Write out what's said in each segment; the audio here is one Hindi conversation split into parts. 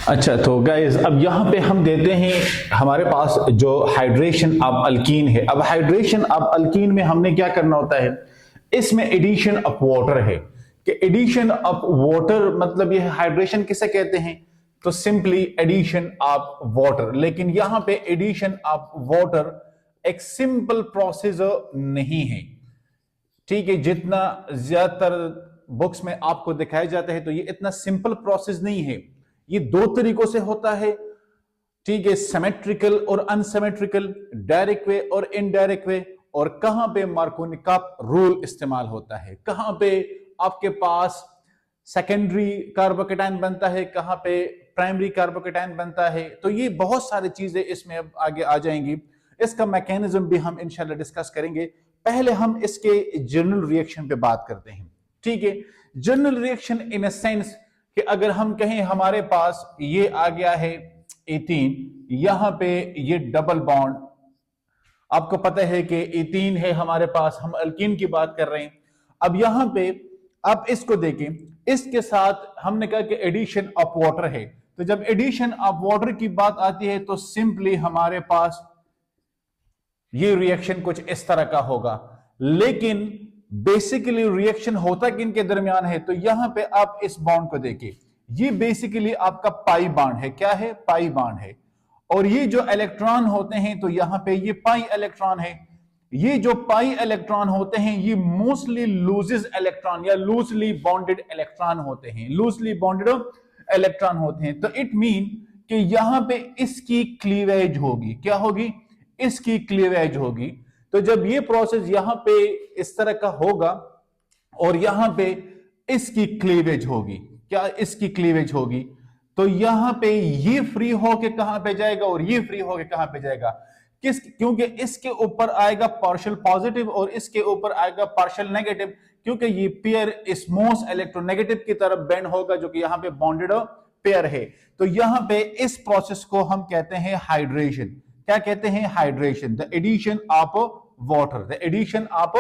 अच्छा, तो गाइस अब यहाँ पे हम देते हैं हमारे पास जो हाइड्रेशन ऑफ अल्कीन है। अब हाइड्रेशन ऑफ अल्कीन में हमने क्या करना होता है, इसमें एडिशन ऑफ वाटर है कि एडिशन ऑफ वाटर मतलब ये हाइड्रेशन किसे कहते हैं, तो सिंपली एडिशन ऑफ वाटर। लेकिन यहाँ पे एडिशन ऑफ वाटर एक सिंपल प्रोसेस नहीं है, ठीक है। जितना ज्यादातर बुक्स में आपको दिखाया जाता है तो ये इतना सिंपल प्रोसेस नहीं है। ये दो तरीकों से होता है, ठीक है, सिमेट्रिकल और अनसिमेट्रिकल, डायरेक्ट वे और इनडायरेक्ट वे। और कहां पे मार्कोनी का रूल इस्तेमाल होता है, कहां पे आपके पास सेकेंडरी कार्बोकेटाइन बनता है, कहां पे प्राइमरी कार्बोकेटाइन बनता है। तो ये बहुत सारी चीजें इसमें अब आगे आ जाएंगी। इसका मैकेनिज्म भी हम इंशाल्लाह डिस्कस करेंगे। पहले हम इसके जनरल रिएक्शन पे बात करते हैं, ठीक है। General reaction in a sense कि अगर हम कहें हमारे पास ये आ गया है एथीन, यहां पे ये डबल बॉन्ड, आपको पता है कि एथीन है हमारे पास, हम अल्कीन की बात कर रहे हैं। अब यहां पे आप इसको देखें, इसके साथ हमने कहा कि एडिशन ऑफ वाटर है। तो जब एडिशन ऑफ वाटर की बात आती है तो सिंपली हमारे पास ये रिएक्शन कुछ इस तरह का होगा। लेकिन बेसिकली रिएक्शन होता किन के दरमियान है, तो यहां पे आप इस बॉन्ड को देखिए, ये बेसिकली आपका पाई बॉन्ड है। क्या है? पाई बॉन्ड है। और ये जो इलेक्ट्रॉन होते हैं तो यहां पे ये पाई इलेक्ट्रॉन है। ये जो पाई इलेक्ट्रॉन होते हैं ये मोस्टली लूजेस इलेक्ट्रॉन या लूजली बॉन्डेड इलेक्ट्रॉन होते हैं, लूजली बॉन्डेड इलेक्ट्रॉन होते हैं। तो इट मीन कि यहां पे इसकी क्लीवेज होगी। क्या होगी? इसकी क्लीवेज होगी। तो जब ये प्रोसेस यहां पे इस तरह का होगा और यहां पे इसकी क्लीवेज होगी, क्या इसकी क्लीवेज होगी, तो यहां पे ये फ्री होके कहां पे जाएगा और ये फ्री होके कहां पे जाएगा? क्योंकि इसके ऊपर आएगा पार्शियल पॉजिटिव और इसके ऊपर आएगा पार्शियल नेगेटिव, क्योंकि ये पेयर स्मॉस इलेक्ट्रोनेगेटिव की तरफ बेंड होगा जो कि यहां पे बॉन्डेड पेयर है। तो यहां पे इस प्रोसेस को हम कहते हैं हाइड्रेशन। क्या कहते हैं? Hydration, the addition of water, the addition of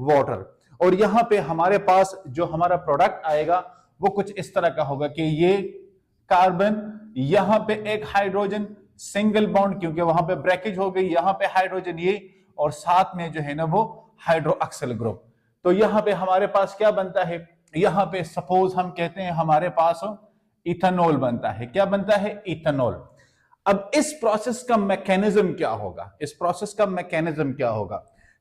water. और यहां पे हमारे पास जो हमारा प्रोडक्ट आएगा वो कुछ इस तरह का होगा कि ये कार्बन, यहां पे एक हाइड्रोजन सिंगल बॉन्ड, क्योंकि वहां पे ब्रेकेज हो गई, यहां पे हाइड्रोजन ये, और साथ में जो है ना वो हाइड्रोक्सिल ग्रुप। तो यहां पे हमारे पास क्या बनता है? यहां पे सपोज हम कहते हैं हमारे पास इथेनॉल बनता है। क्या बनता है? इथेनॉल। अब इस प्रोसेस का मैकेनिज्म क्या होगा? इस प्रोसेस का मैकेनिज्म क्या होगा?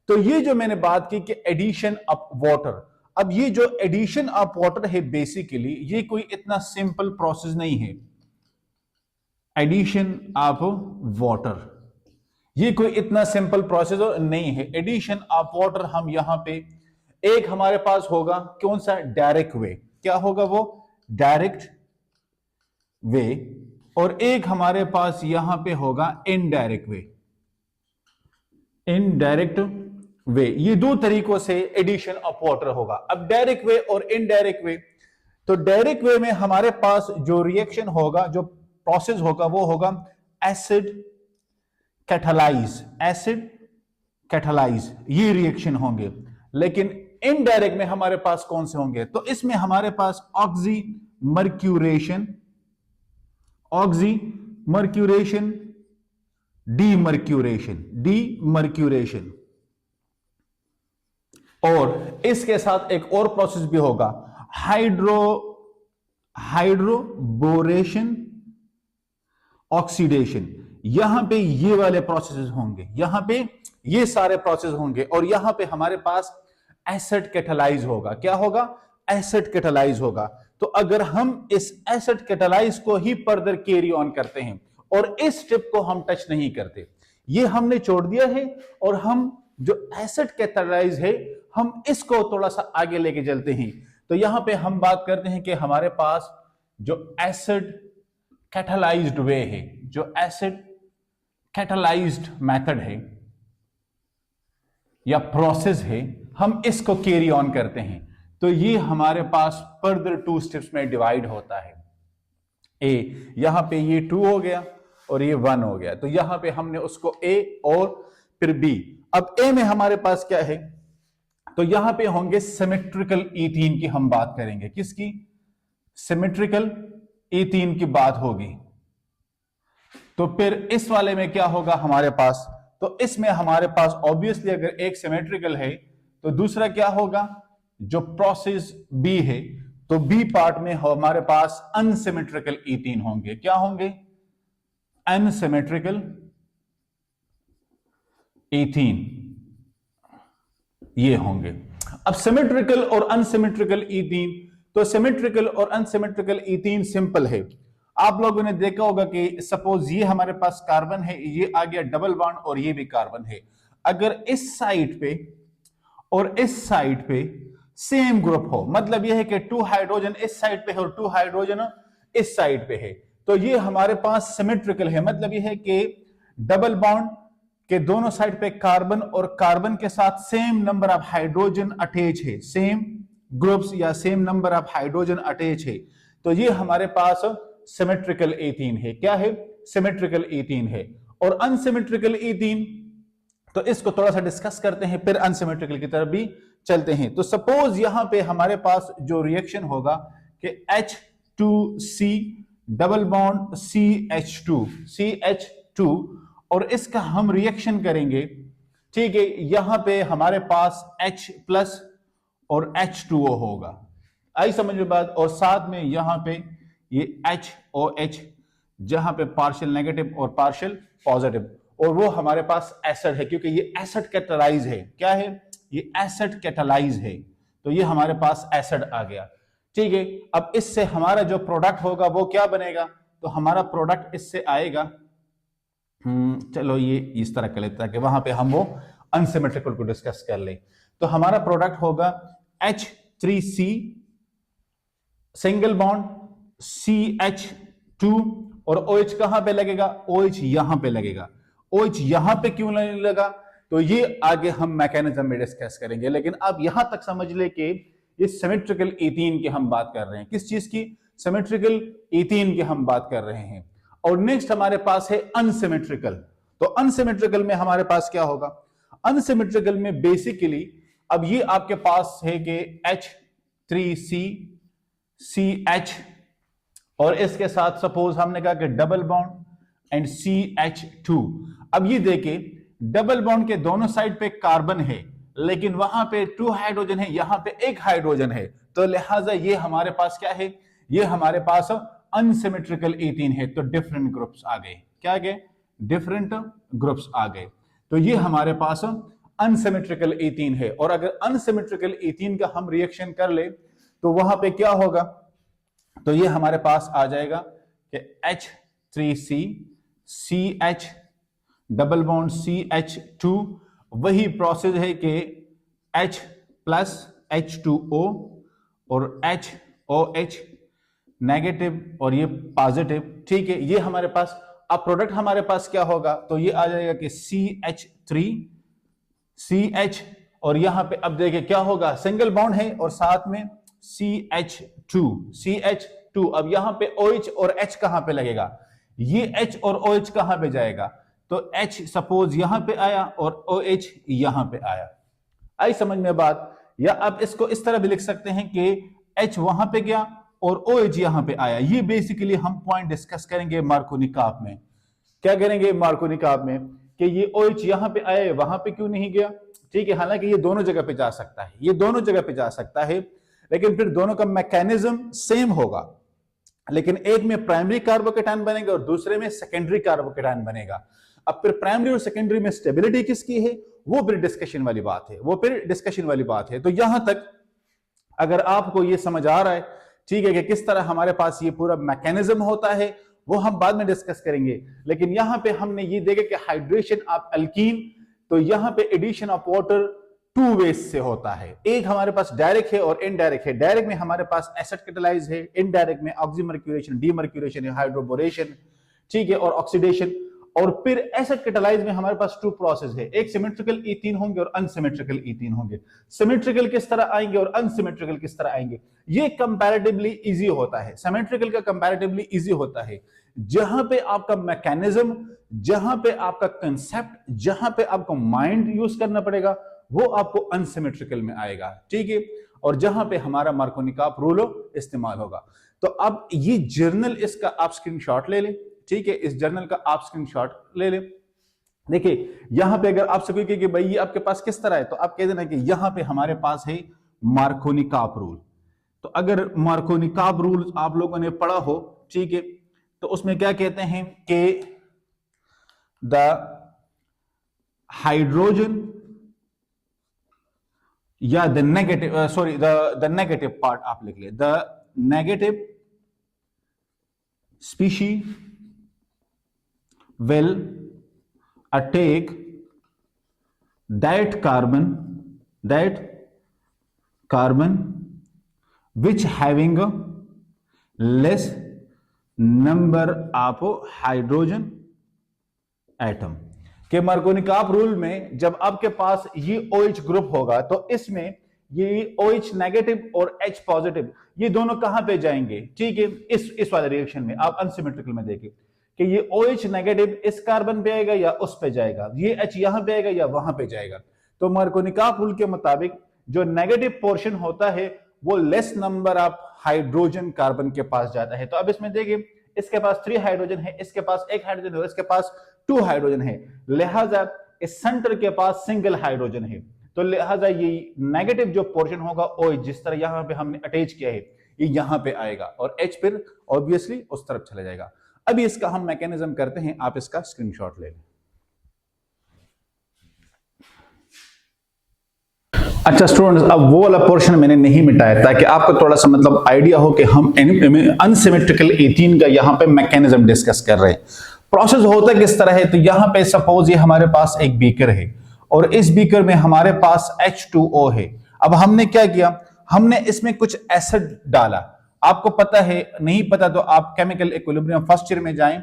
तो ये जो मैंने बात की कि एडिशन ऑफ वाटर, अब ये जो एडिशन ऑफ वाटर है बेसिकली ये कोई इतना सिंपल प्रोसेस नहीं है। एडिशन ऑफ वाटर ये कोई इतना सिंपल प्रोसेस नहीं है। एडिशन ऑफ वाटर हम यहां पे एक हमारे पास होगा कौन सा? Direct way. क्या होगा वो? Direct way. और एक हमारे पास यहां पे होगा इनडायरेक्ट वे। इनडायरेक्ट वे, ये दो तरीकों से एडिशन ऑफ वाटर होगा। अब डायरेक्ट वे और इनडायरेक्ट वे, तो डायरेक्ट वे में हमारे पास जो रिएक्शन होगा, जो प्रोसेस होगा वो होगा एसिड कैटालाइज, एसिड कैटालाइज, ये रिएक्शन होंगे। लेकिन इनडायरेक्ट में हमारे पास कौन से होंगे? तो इसमें हमारे पास oxymercuration, oxymercuration, demercuration, demercuration. और इसके साथ एक और प्रोसेस भी होगा, हाइड्रोबोरेशन, ऑक्सीडेशन। यहां पे ये वाले प्रोसेसेस होंगे, यहां पे ये सारे प्रोसेस होंगे। और यहां पे हमारे पास एसिड कैटालाइज होगा। क्या होगा? एसिड कैटालाइज होगा। तो अगर हम इस एसिड कैटालाइज को ही फर्दर कैरी ऑन करते हैं और इस स्टेप को हम टच नहीं करते, ये हमने छोड़ दिया है, और हम जो एसिड कैटालाइज है हम इसको थोड़ा सा आगे लेके चलते हैं। तो यहां पे हम बात करते हैं कि हमारे पास जो एसिड कैटालाइज्ड वे है, जो एसिड कैटालाइज्ड मेथड है या प्रोसेस है, हम इसको कैरी ऑन करते हैं। तो ये हमारे पास फर्दर टू स्टेप्स में डिवाइड होता है। ए, यहां पे ये 2 हो गया और ये 1 हो गया। तो यहां पे हमने उसको ए और फिर बी। अब ए में हमारे पास क्या है? तो यहां पे होंगे सिमेट्रिकल ईथीन की हम बात करेंगे। किसकी? सिमेट्रिकल ईथीन की बात होगी। तो फिर इस वाले में क्या होगा हमारे पास, तो इसमें हमारे पास ऑब्वियसली अगर एक सिमेट्रिकल है तो दूसरा क्या होगा, जो प्रोसेस बी है तो बी पार्ट में हमारे पास अनसिमेट्रिकल ईथीन होंगे। क्या होंगे, अनसिमेट्रिकल ईथीन ये होंगे। अब सिमेट्रिकल और अनसिमेट्रिकल ईथीन, तो सिमेट्रिकल और अनसिमेट्रिकल ईथीन सिंपल है। आप लोगों ने देखा होगा कि सपोज ये हमारे पास कार्बन है, ये आ गया डबल बॉन्ड और ये भी कार्बन है। अगर इस साइड पे और इस साइड पे सेम ग्रुप हो, मतलब यह है कि 2 हाइड्रोजन इस साइड पे है और 2 हाइड्रोजन इस साइड पे है, तो ये हमारे पास सिमेट्रिकल है। मतलब यह है कि डबल बॉन्ड के दोनों साइड पे कार्बन और कार्बन के साथ same number of hydrogen attach है, सेम ग्रुप्स या same number of hydrogen attach है, तो ये हमारे पास सिमेट्रिकल ईथीन है। क्या है, सिमेट्रिकल ईथीन है। और अनसिमेट्रिकल ईथीन, तो इसको थोड़ा सा डिस्कस करते हैं फिर अनसिमेट्रिकल की तरफ भी चलते हैं। तो सपोज यहां पे हमारे पास जो रिएक्शन होगा कि H2C डबल बॉन्ड CH2 और इसका हम रिएक्शन करेंगे, ठीक है। यहां पे हमारे पास H प्लस और H2O होगा, आई समझ में बात। और साथ में यहां पे ये HOH, जहां पे पार्शियल नेगेटिव और पार्शियल पॉजिटिव, और वो हमारे पास एसिड है क्योंकि ये एसिड कैटालाइज है। क्या है, ये एसिड कैटालाइज है, तो ये हमारे पास एसिड आ गया, ठीक है। अब इससे हमारा जो प्रोडक्ट होगा वो क्या बनेगा, तो हमारा प्रोडक्ट इससे आएगा, चलो ये इस तरह कर लेता है कि वहां पे हम वो अनसिमेट्रिकल को डिस्कस कर ले। तो हमारा प्रोडक्ट होगा H3C सिंगल बॉन्ड CH2 और OH कहां पे लगेगा, OH यहां पे लगेगा। OH यहां पे क्यों नहीं लगा, तो ये आगे हम मैकेनिज्म में डिस्कस करेंगे। लेकिन अब यहां तक समझ ले कि ये सिमेट्रिकल ईथीन की हम बात कर रहे हैं। किस चीज की, सिमेट्रिकल ईथीन की हम बात कर रहे हैं। और नेक्स्ट हमारे पास है अनसिमेट्रिकल। तो अनसिमेट्रिकल में हमारे पास क्या होगा, अनसिमेट्रिकल में बेसिकली अब ये आपके पास है कि H3CCH और इसके साथ सपोज हमने कहा कि डबल बॉन्ड एंड CH2। अब ये देखे डबल बॉन्ड के दोनों साइड पे कार्बन है, लेकिन वहां पे 2 हाइड्रोजन है, यहां पे 1 हाइड्रोजन है, तो लिहाजा ये हमारे पास क्या है, ये हमारे पास अनसिमेट्रिकल ईथीन है। तो डिफरेंट ग्रुप्स आ गए, क्या आ गए, डिफरेंट ग्रुप्स आ गए। तो ये हमारे पास अनसिमेट्रिकल ईथीन है। और अगर अनसिमेट्रिकल ईथीन का हम रिएक्शन कर ले तो वहां पे क्या होगा, तो ये हमारे पास आ जाएगा कि H3C CH double bond CH2, वही प्रोसेस है कि H प्लस H2O और HOH नेगेटिव और ये पॉजिटिव, ठीक है। ये हमारे पास अब प्रोडक्ट हमारे पास क्या होगा, तो ये आ जाएगा कि CH3CH और यहां पे अब देखिए क्या होगा, सिंगल बॉन्ड है और साथ में CH2। अब यहां पे OH और H कहां पे लगेगा, ये H और OH कहां पे जाएगा, तो H सपोज यहां पे आया और OH यहां पे आया, आई समझ में बात। या अब इसको इस तरह भी लिख सकते हैं कि H वहां पे गया और OH यहां पे आया। ये बेसिकली हम पॉइंट डिस्कस करेंगे मार्कोनी-काप में। क्या करेंगे मार्कोनी-काप में कि ये OH यहां पे आया, वहां पे क्यों नहीं गया, ठीक है। हालांकि ये दोनों जगह पे जा सकता है, ये दोनों जगह पे जा सकता है, लेकिन फिर दोनों का मैकेनिज्म सेम होगा, लेकिन एक में प्राइमरी कार्बोकेटायन बनेगा और दूसरे में सेकेंडरी कार्बोकेटायन बनेगा। अब फिर प्राइमरी और सेकेंडरी में स्टेबिलिटी किसकी है, वो फिर डिस्कशन वाली बात है, वो फिर डिस्कशन वाली बात है। तो यहां तक अगर आपको ये समझ आ रहा है, ठीक है, कि किस तरह हमारे पास ये पूरा मैकेनिज्म होता है, वो हम बाद में डिस्कस करेंगे। लेकिन यहां पे हमने ये देखा कि हाइड्रेशन ऑफ अल्कीन, तो यहां पे एडिशन ऑफ वाटर 2 वेज से होता है। एक हमारे पास डायरेक्ट है और इनडायरेक्ट है। डायरेक्ट में हमारे पास एसिड कैटालाइज है, इनडायरेक्ट में ऑक्सीमर्क्यूरेशन, डीमर्क्यूरेशन, हाइड्रोबोरेशन, ठीक है, और ऑक्सीडेशन। और फिर एसिड कैटालाइज में हमारे पास 2 प्रोसेस है, एक सिमेट्रिकल ईथीन होंगे और अनसिमेट्रिकल ईथीन होंगे। सिमेट्रिकल किस तरह आएंगे और अनसिमेट्रिकल किस तरह आएंगे, ये कंपैरेटिवली इजी होता है। सिमेट्रिकल का कंपैरेटिवली इजी होता है जहां पे आपका मैकेनिज्म, जहां पे आपका कंसेप्ट, जहां पे आपको माइंड यूज करना पड़ेगा, वो आपको अनसिमेट्रिकल में आएगा, ठीक है। और जहां पे हमारा मार्कोनी-काप रूल इस्तेमाल होगा। तो अब ये जर्नल, इसका आप स्क्रीनशॉट ले लें, ठीक है, इस जर्नल का आप स्क्रीनशॉट ले लें। देखिए यहां पे अगर आपसे कोई कहे कि भाई ये आपके पास किस तरह है, तो आप कह देना कि यहां पे हमारे पास है मार्कोनी-काप रूल। तो अगर मार्कोनी-काप रूल आप लोगों ने पढ़ा हो, ठीक है, तो उसमें क्या कहते हैं कि द हाइड्रोजन या the negative, sorry the negative part आप लिख ले, the negative species will attack that carbon which having a less number of hydrogen atom। के मार्कोनी-काप रूल में जब आपके पास ये OH ग्रुप होगा तो इसमें ये OH नेगेटिव और H पॉजिटिव ये दोनों कहां पे जाएंगे, ठीक है, इस वाले रिएक्शन में आप अनसिमेट्रिकल में देखिए कि ये OH नेगेटिव इस कार्बन पे आएगा या उस पे जाएगा, ये H यहां पे आएगा या वहां पे जाएगा। तो मार्कोनी-काप रूल के मुताबिक जो नेगेटिव पोर्शन होता है वो less number of hydrogen carbon के पास जाता है। तो अब इसमें देखिए इसके पास 3 हाइड्रोजन है, इसके पास 1 हाइड्रोजन है, इसके पास 2 हाइड्रोजन है, लिहाजा इस सेंटर के पास सिंगल हाइड्रोजन है। तो लिहाजा ये नेगेटिव जो पोर्शन होगा OH जिस तरह यहां पे हमने अटैच किया है ये यहां पे आएगा और H फिर ऑब्वियसली उस तरफ चला जाएगा। अभी इसका हम मैकेनिज्म करते हैं, आप इसका स्क्रीनशॉट ले लें। अच्छा स्टूडेंट्स, अब वो वाला पोर्शन मैंने नहीं मिटाया ताकि आपको थोड़ा सा मतलब आइडिया हो कि हम अनसिमेट्रिकल एथीन का यहाँ पे मैकेनिज्म डिस्कस कर रहे हैं। प्रोसेस होता किस तरह है, तो यहाँ पे सपोज ये हमारे पास एक बीकर है और इस बीकर में हमारे पास H2O है। अब हमने क्या किया, हमने इसमें कुछ एसिड डाला। आपको पता है, नहीं पता तो आप केमिकल इक्विलिब्रियम फर्स्ट ईयर में जाएं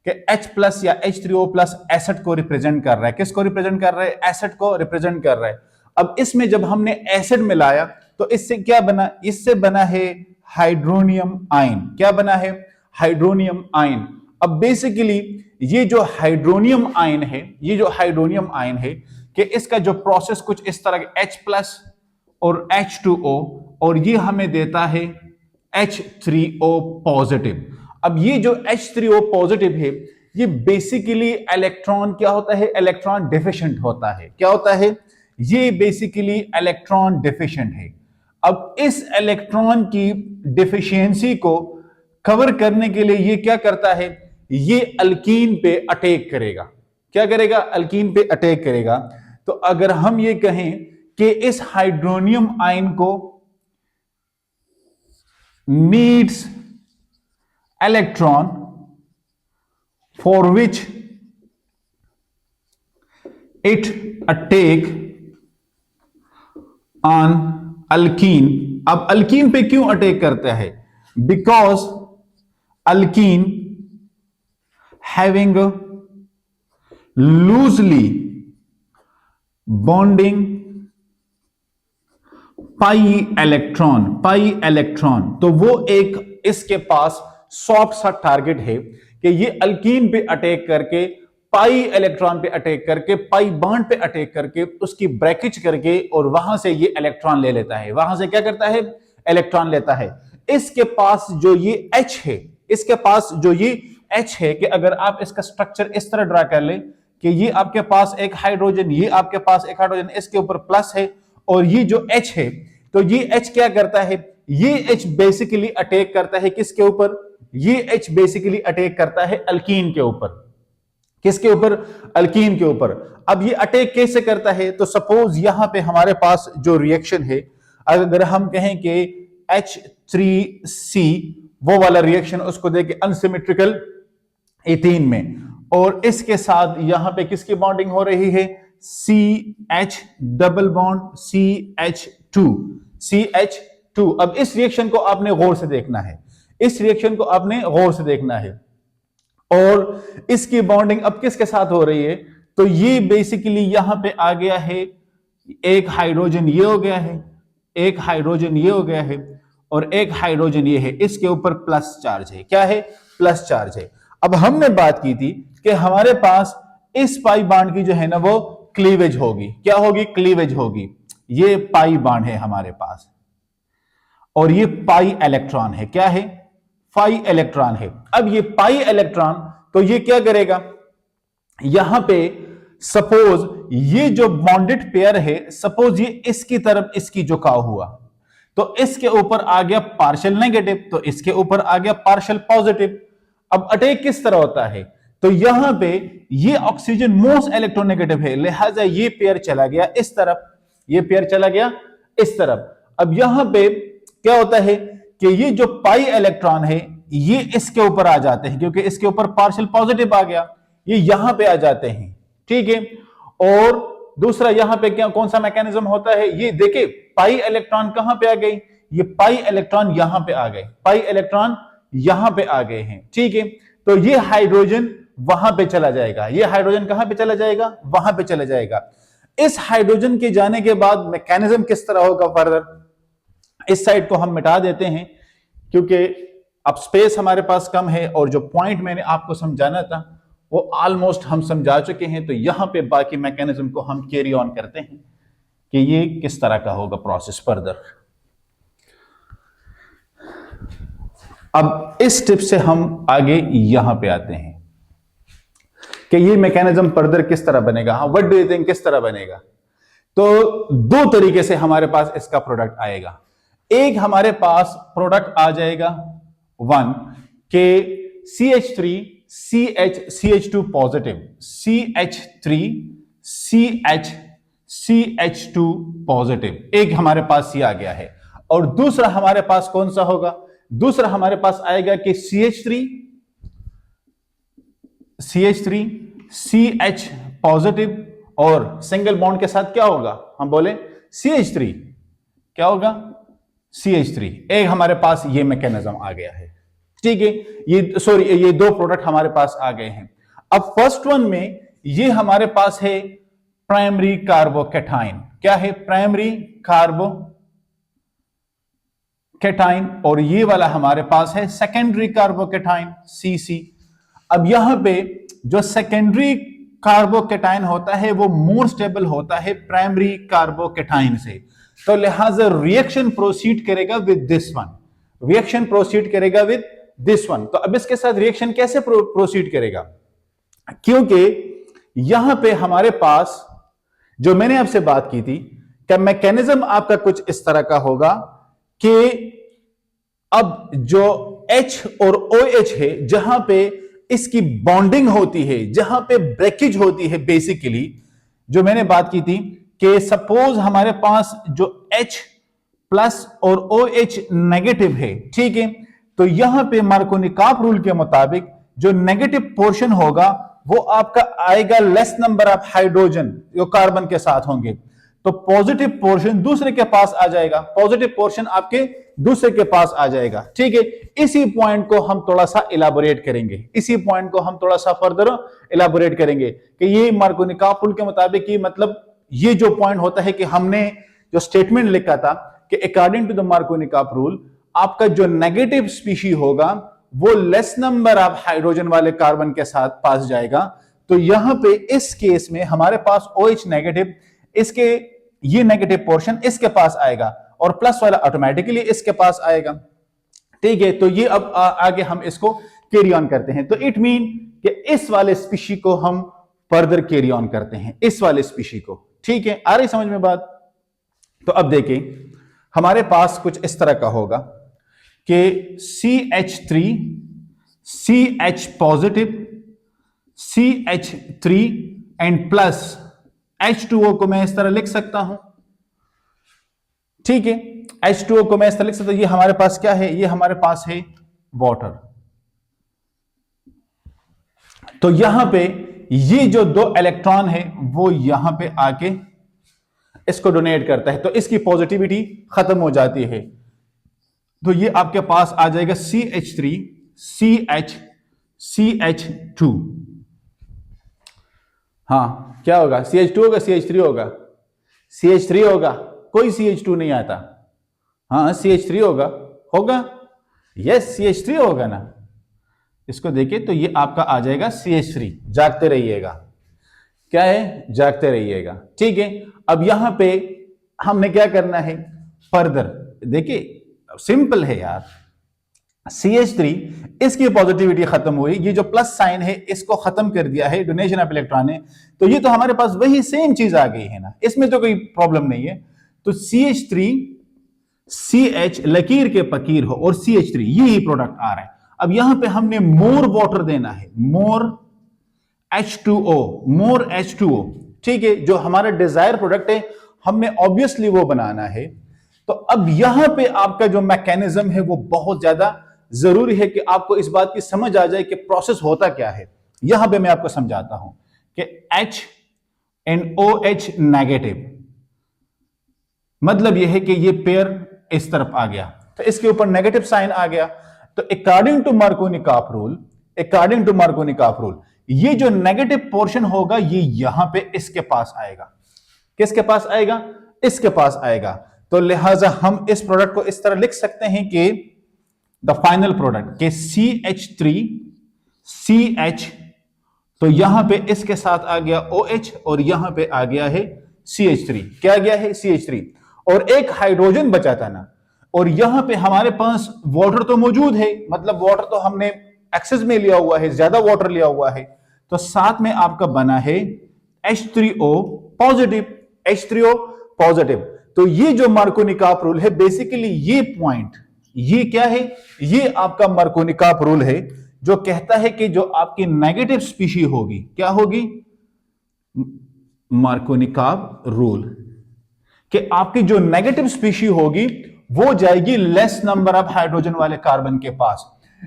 कि H प्लस या H3O प्लस एसिड को रिप्रेजेंट कर रहा है। किसको रिप्रेजेंट कर रहा है? एसिड को रिप्रेजेंट कर रहा है। अब इसमें जब हमने एसिड मिलाया तो इससे क्या बना, इससे बना है हाइड्रोनियम आयन। क्या बना है? Hydronium ion. अब बेसिकली ये जो हाइड्रोनियम आयन है, ये जो हाइड्रोनियम आयन है कि इसका जो प्रोसेस कुछ इस तरह के H प्लस और H2O और ये हमें देता है H3O पॉजिटिव। अब ये जो H3O पॉजिटिव है ये बेसिकली इलेक्ट्रॉन क्या होता है? इलेक्ट्रॉन डिफिशिएंट होता है। क्या होता है? ये बेसिकली इलेक्ट्रॉन डिफिशिएंट है। अब इस इलेक्ट्रॉन की डिफिशियंसी को कवर करने के लिए ये क्या करता है? ये अल्कीन पे अटैक करेगा। क्या करेगा? अल्कीन पे अटैक करेगा। तो अगर हम ये कहें कि इस हाइड्रोनियम आयन को needs electron for which it attack on alkyne. अब अल्कीन पे क्यों अटैक करता है? Because alkyne having loosely bonding pi electron, तो वो एक इसके पास सॉफ्ट सा टारगेट है कि ये अल्कीन पे अटैक करके, पाई इलेक्ट्रॉन पे अटैक करके, पाई बॉन्ड पे अटैक करके उसकी ब्रेकेज करके और वहां से ये इलेक्ट्रॉन ले लेता है। वहां से क्या करता है? इलेक्ट्रॉन लेता है। इसके पास जो ये H है, इसके पास जो ये H है कि अगर आप इसका स्ट्रक्चर इस तरह ड्रा कर ले कि ये आपके पास एक हाइड्रोजन, ये आपके पास एक हाइड्रोजन, इसके ऊपर प्लस है और ये जो H है, तो ये H क्या करता है? ये H बेसिकली अटैक करता है किसके ऊपर? ये H बेसिकली अटैक करता है अल्कीन के ऊपर। किसके ऊपर? अल्कीन के ऊपर। अब ये अटैक कैसे करता है? तो सपोज यहां पे हमारे पास जो रिएक्शन है, अगर हम कहें कि H3C वो वाला रिएक्शन उसको देके अनसिमेट्रिकल एथीन में, और इसके साथ यहां पे किसकी बॉन्डिंग हो रही है? CH double bond CH2। अब इस रिएक्शन को आपने गौर से देखना है, इस रिएक्शन को आपने गौर से देखना है। और इसकी बॉन्डिंग अब किसके साथ हो रही है? तो ये बेसिकली यहां पे आ गया है, एक हाइड्रोजन ये हो गया है, एक हाइड्रोजन ये हो गया है और एक हाइड्रोजन ये है। इसके ऊपर प्लस चार्ज है। क्या है? प्लस चार्ज है। अब हमने बात की थी कि हमारे पास इस पाई बॉन्ड की जो है ना वो क्लीवेज होगी। क्या होगी? क्लीवेज होगी। ये पाई बॉन्ड है हमारे पास और ये पाई इलेक्ट्रॉन है। क्या है? पाई इलेक्ट्रॉन है। अब ये पाई इलेक्ट्रॉन तो ये क्या करेगा, यहां पे सपोज ये जो बॉन्डेड पेयर है, सपोज ये इसकी तरफ इसकी झुकाव हुआ, तो इसके ऊपर आ गया पार्शियल नेगेटिव, तो इसके ऊपर आ गया पार्शियल पॉजिटिव। अब अटैक किस तरह होता है, तो यहां पे ये ऑक्सीजन मोस्ट इलेक्ट्रोनेगेटिव है, लिहाजा ये पेयर चला गया इस तरफ, ये पेयर चला गया इस तरफ। अब यहां पे क्या होता है कि ये जो पाई इलेक्ट्रॉन है ये इसके ऊपर आ जाते हैं, क्योंकि इसके ऊपर पार्शियल पॉजिटिव आ गया, ये यहां पे आ जाते हैं, ठीक है। और दूसरा यहां पे क्या कौन सा मैकेनिज्म होता है, ये देखिए पाई इलेक्ट्रॉन कहां पे आ गई, ये पाई इलेक्ट्रॉन यहां पे आ गए, पाई इलेक्ट्रॉन यहां पे आ गए हैं, ठीक है। तो ये हाइड्रोजन वहां पे चला जाएगा, ये हाइड्रोजन कहां पे चला जाएगा, वहां पे चला जाएगा। इस हाइड्रोजन के जाने के बाद मैकेनिज्म किस तरह होगा फर्दर, इस साइड को हम मिटा देते हैं क्योंकि अब स्पेस हमारे पास कम है और जो पॉइंट मैंने आपको समझाना था वो ऑलमोस्ट हम समझा चुके हैं। तो यहां पे बाकी मैकेनिज्म को हम कैरी ऑन करते हैं कि ये किस तरह का होगा प्रोसेस फर्दर। अब इस टिप से हम आगे यहां पे आते हैं कि ये मैकेनिज्म फर्दर किस तरह बनेगा। हाँ, व्हाट डू यू थिंक किस तरह बनेगा? तो दो तरीके से हमारे पास इसका प्रोडक्ट आएगा। एक हमारे पास प्रोडक्ट आ जाएगा वन के CH3 CH2 positive, CH3 CH2 positive, एक हमारे पास ये आ गया है। और दूसरा हमारे पास कौन सा होगा, दूसरा हमारे पास आएगा कि CH3 CH पॉजिटिव और सिंगल बॉन्ड के साथ क्या होगा, हम बोले CH3, क्या होगा CH3। एक हमारे पास ये मैकेनिज्म आ गया है, ठीक है। ये दो प्रोडक्ट हमारे पास आ गए हैं। अब फर्स्ट वन में ये हमारे पास है प्राइमरी कार्बोकैटायन, क्या है प्राइमरी कार्बोकैटायन, और ये वाला हमारे पास है सेकेंडरी कार्बोकैटायन CC। अब यहां पे जो सेकेंडरी कार्बोकैटायन होता है वो मोर स्टेबल होता है प्राइमरी कार्बोकैटायन से, तो लिहाजा रिएक्शन प्रोसीड करेगा with this one, reaction proceed करेगा विद दिस वन। तो अब इसके साथ रिएक्शन कैसे प्रोसीड करेगा, क्योंकि यहां पे हमारे पास जो मैंने आपसे बात की थी कि मैकेनिज्म आपका कुछ इस तरह का होगा कि अब जो H और OH है, जहां पे इसकी बॉन्डिंग होती है, जहां पे ब्रेकेज होती है, बेसिकली जो मैंने बात की थी कि सपोज हमारे पास जो H प्लस और OH नेगेटिव है, ठीक है। तो यहां पे मार्कोनी-काप रूल के मुताबिक जो नेगेटिव पोर्शन होगा वो आपका आएगा लेस नंबर ऑफ हाइड्रोजन जो कार्बन के साथ होंगे, तो पॉजिटिव पोर्शन दूसरे के पास आ जाएगा, पॉजिटिव पोर्शन आपके दूसरे के पास आ जाएगा, ठीक है। इसी पॉइंट को हम थोड़ा सा इलाबोरेट करेंगे, इसी पॉइंट को हम थोड़ा सा फर्दर इलाबोरेट करेंगे कि ये मार्कोनी-काप रूल के मुताबिक ये मतलब ये जो पॉइंट होता है कि हमने जो स्टेटमेंट लिखा था कि अकॉर्डिंग टू द मार्कोनी-काप रूल आपका जो नेगेटिव स्पीशी होगा वो लेस नंबर ऑफ हाइड्रोजन वाले कार्बन के साथ पास जाएगा। तो यहां पे इस केस में हमारे पास OH नेगेटिव, इसके ये नेगेटिव पोर्शन इसके पास आएगा और प्लस वाला ऑटोमेटिकली इसके पास आएगा, ठीक है। तो ये अब आगे हम इसको कैरी ऑन करते हैं। तो इट मीन कि इस वाले स्पीशी को हम फर्दर कैरी ऑन करते हैं, इस वाले स्पीशी को, ठीक है। आ रही समझ में बात? तो अब देखें हमारे पास कुछ इस तरह का होगा कि CH3 CH positive CH3 and plus H2O को मैं इस तरह लिख सकता हूं, ठीक है। H2O को मैं इस तरह लिख सकता हूं, ये हमारे पास क्या है, ये हमारे पास है वाटर। तो यहां पे ये जो दो इलेक्ट्रॉन है वो यहां पे आके इसको डोनेट करता है, तो इसकी पॉजिटिविटी खत्म हो जाती है। तो ये आपके पास आ जाएगा CH3 CH2। हाँ, क्या होगा, CH2 होगा CH3 होगा, CH3 होगा, कोई CH2 नहीं आता। हाँ CH3 होगा यस CH3 होगा ना। इसको देखिए तो ये आपका आ जाएगा CH3। जागते रहिएगा, क्या है, जागते रहिएगा, ठीक है। अब यहां पे हमने क्या करना है फर्दर, देखिए सिंपल है यार, CH3 इसकी पॉजिटिविटी खत्म हुई, ये जो प्लस साइन है इसको खत्म कर दिया है डोनेशन ऑफ इलेक्ट्रॉन ने, तो ये तो हमारे पास वही सेम चीज आ गई है ना, इसमें तो कोई प्रॉब्लम नहीं है। तो CH3 CH लकीर के फकीर हो और CH3 यही प्रोडक्ट आ रहा है। अब यहां पे हमने मोर वाटर देना है, मोर H2O, ठीक है, जो हमारा डिजायर प्रोडक्ट है हमने ऑब्वियसली वो बनाना है। तो अब यहां पे आपका जो मैकेनिज्म है वो बहुत ज्यादा जरूरी है कि आपको इस बात की समझ आ जाए कि प्रोसेस होता क्या है। यहां पे मैं आपको समझाता हूं कि HNOH नेगेटिव मतलब यह है कि ये पेयर इस तरफ आ गया तो इसके ऊपर नेगेटिव साइन आ गया। तो अकॉर्डिंग टू मार्कोनी-काप रूल ये जो नेगेटिव पोर्शन होगा ये यहां पे इसके पास आएगा। किसके पास आएगा? इसके पास आएगा। तो लिहाजा हम इस प्रोडक्ट को इस तरह लिख सकते हैं कि द फाइनल प्रोडक्ट के CH3 CH, तो यहां पे इसके साथ आ गया OH और यहां पे आ गया है CH3। क्या गया है? CH3 और एक हाइड्रोजन बचा था ना, और यहां पे हमारे पास वाटर तो मौजूद है, मतलब वाटर तो हमने एक्सेस में लिया हुआ है, ज्यादा वाटर लिया हुआ है, तो साथ में आपका बना है H3O पॉजिटिव। तो ये जो मार्कोनी-काप रूल है बेसिकली ये पॉइंट, ये क्या है? ये आपका मार्कोनी-काप रूल है जो कहता है कि जो आपकी नेगेटिव स्पीशी होगी, क्या होगी? मार्कोनी-काप रूल कि आपकी जो नेगेटिव स्पीशी होगी वो जाएगी लेस नंबर ऑफ हाइड्रोजन वाले कार्बन के पास।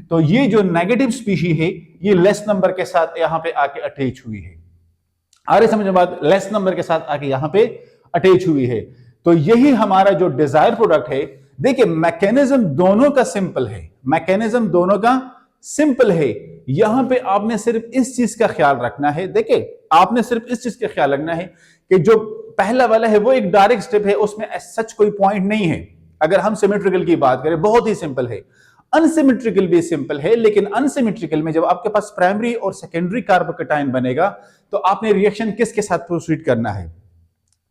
तो ये जो नेगेटिव स्पीशी है ये लेस नंबर के साथ यहां पे आके अटैच हुई है। आ रही समझ में बात? लेस नंबर के साथ आके यहां पे अटैच हुई है। तो यही हमारा जो डिजायर प्रोडक्ट है। देखिए मैकेनिज्म दोनों का सिंपल है, यहां पे आपने सिर्फ इस चीज का ख्याल रखना है। देखिए आपने सिर्फ इस चीज का ख्याल रखना है कि जो पहला वाला है वो एक डायरेक्ट स्टेप है, उसमें सच कोई पॉइंट नहीं है। अगर हम सिमेट्रिकल की बात करें बहुत ही सिंपल है, अनसिमेट्रिकल भी सिंपल है, लेकिन अनसिमेट्रिकल में जब आपके पास प्राइमरी और सेकेंडरी कार्बोकेटाइन बनेगा तो आपने रिएक्शन किसके साथ प्रोसीड करना है।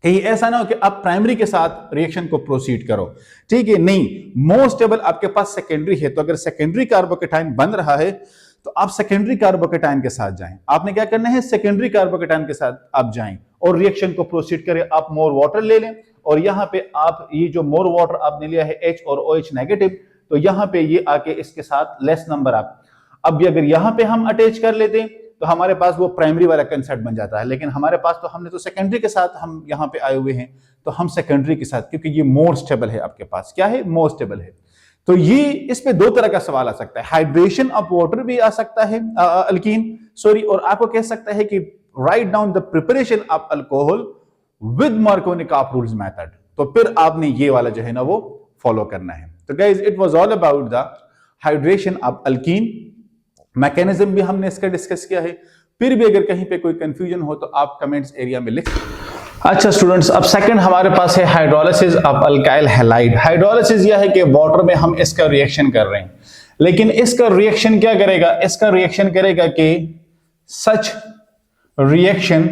कहीं ऐसा ना हो कि आप प्राइमरी के साथ रिएक्शन को प्रोसीड करो, ठीक है, नहीं, मोस्ट स्टेबल आपके पास सेकेंडरी है। तो अगर सेकेंडरी कार्बोकेटाइन बन रहा है तो आप सेकेंडरी कार्बोकेटाइन के साथ जाएं। आपने क्या करना है? सेकेंडरी कार्बोकेटाइन के साथ आप जाएं और रिएक्शन को प्रोसीड करें। आप मोर वाटर ले लें और यहां पे आप ये जो मोर वाटर आपने लिया है H और OH नेगेटिव, तो यहां पे ये आके इसके साथ लेस नंबर आप, अब भी अगर यहां पे हम अटैच कर लेते तो हमारे पास वो प्राइमरी वाला कंसेप्ट बन जाता है, लेकिन हमारे पास तो हमने तो सेकेंडरी के साथ हम यहां पे आए हुए हैं, तो हम सेकेंडरी के साथ, क्योंकि ये मोर स्टेबल है, आपके पास क्या है? मोर स्टेबल है। तो ये इस पे दो तरह का सवाल आ सकता है, हाइड्रेशन ऑफ वाटर भी आ सकता है अल्कीन, सॉरी, और आपको कह सकता है कि write down the preparation of alcohol with Markovnikov rules method. तो फिर आपने ये वाला जो है ना वो फॉलो करना है। तो guys it was all about the hydration of alkyne. Mechanism भी हमने इसका डिस्कस किया है। फिर भी अगर कहीं पे कोई कंफ्यूजन हो तो आप कमेंट्स एरिया में लिख। अच्छा स्टूडेंट्स, अब सेकंड हमारे पास है hydrolysis of alkyl halide. Hydrolysis यह है कि वाटर में हम इसका रिएक्शन कर रहे हैं, लेकिन इसका रिएक्शन क्या करेगा? इसका रिएक्शन करेगा कि such reaction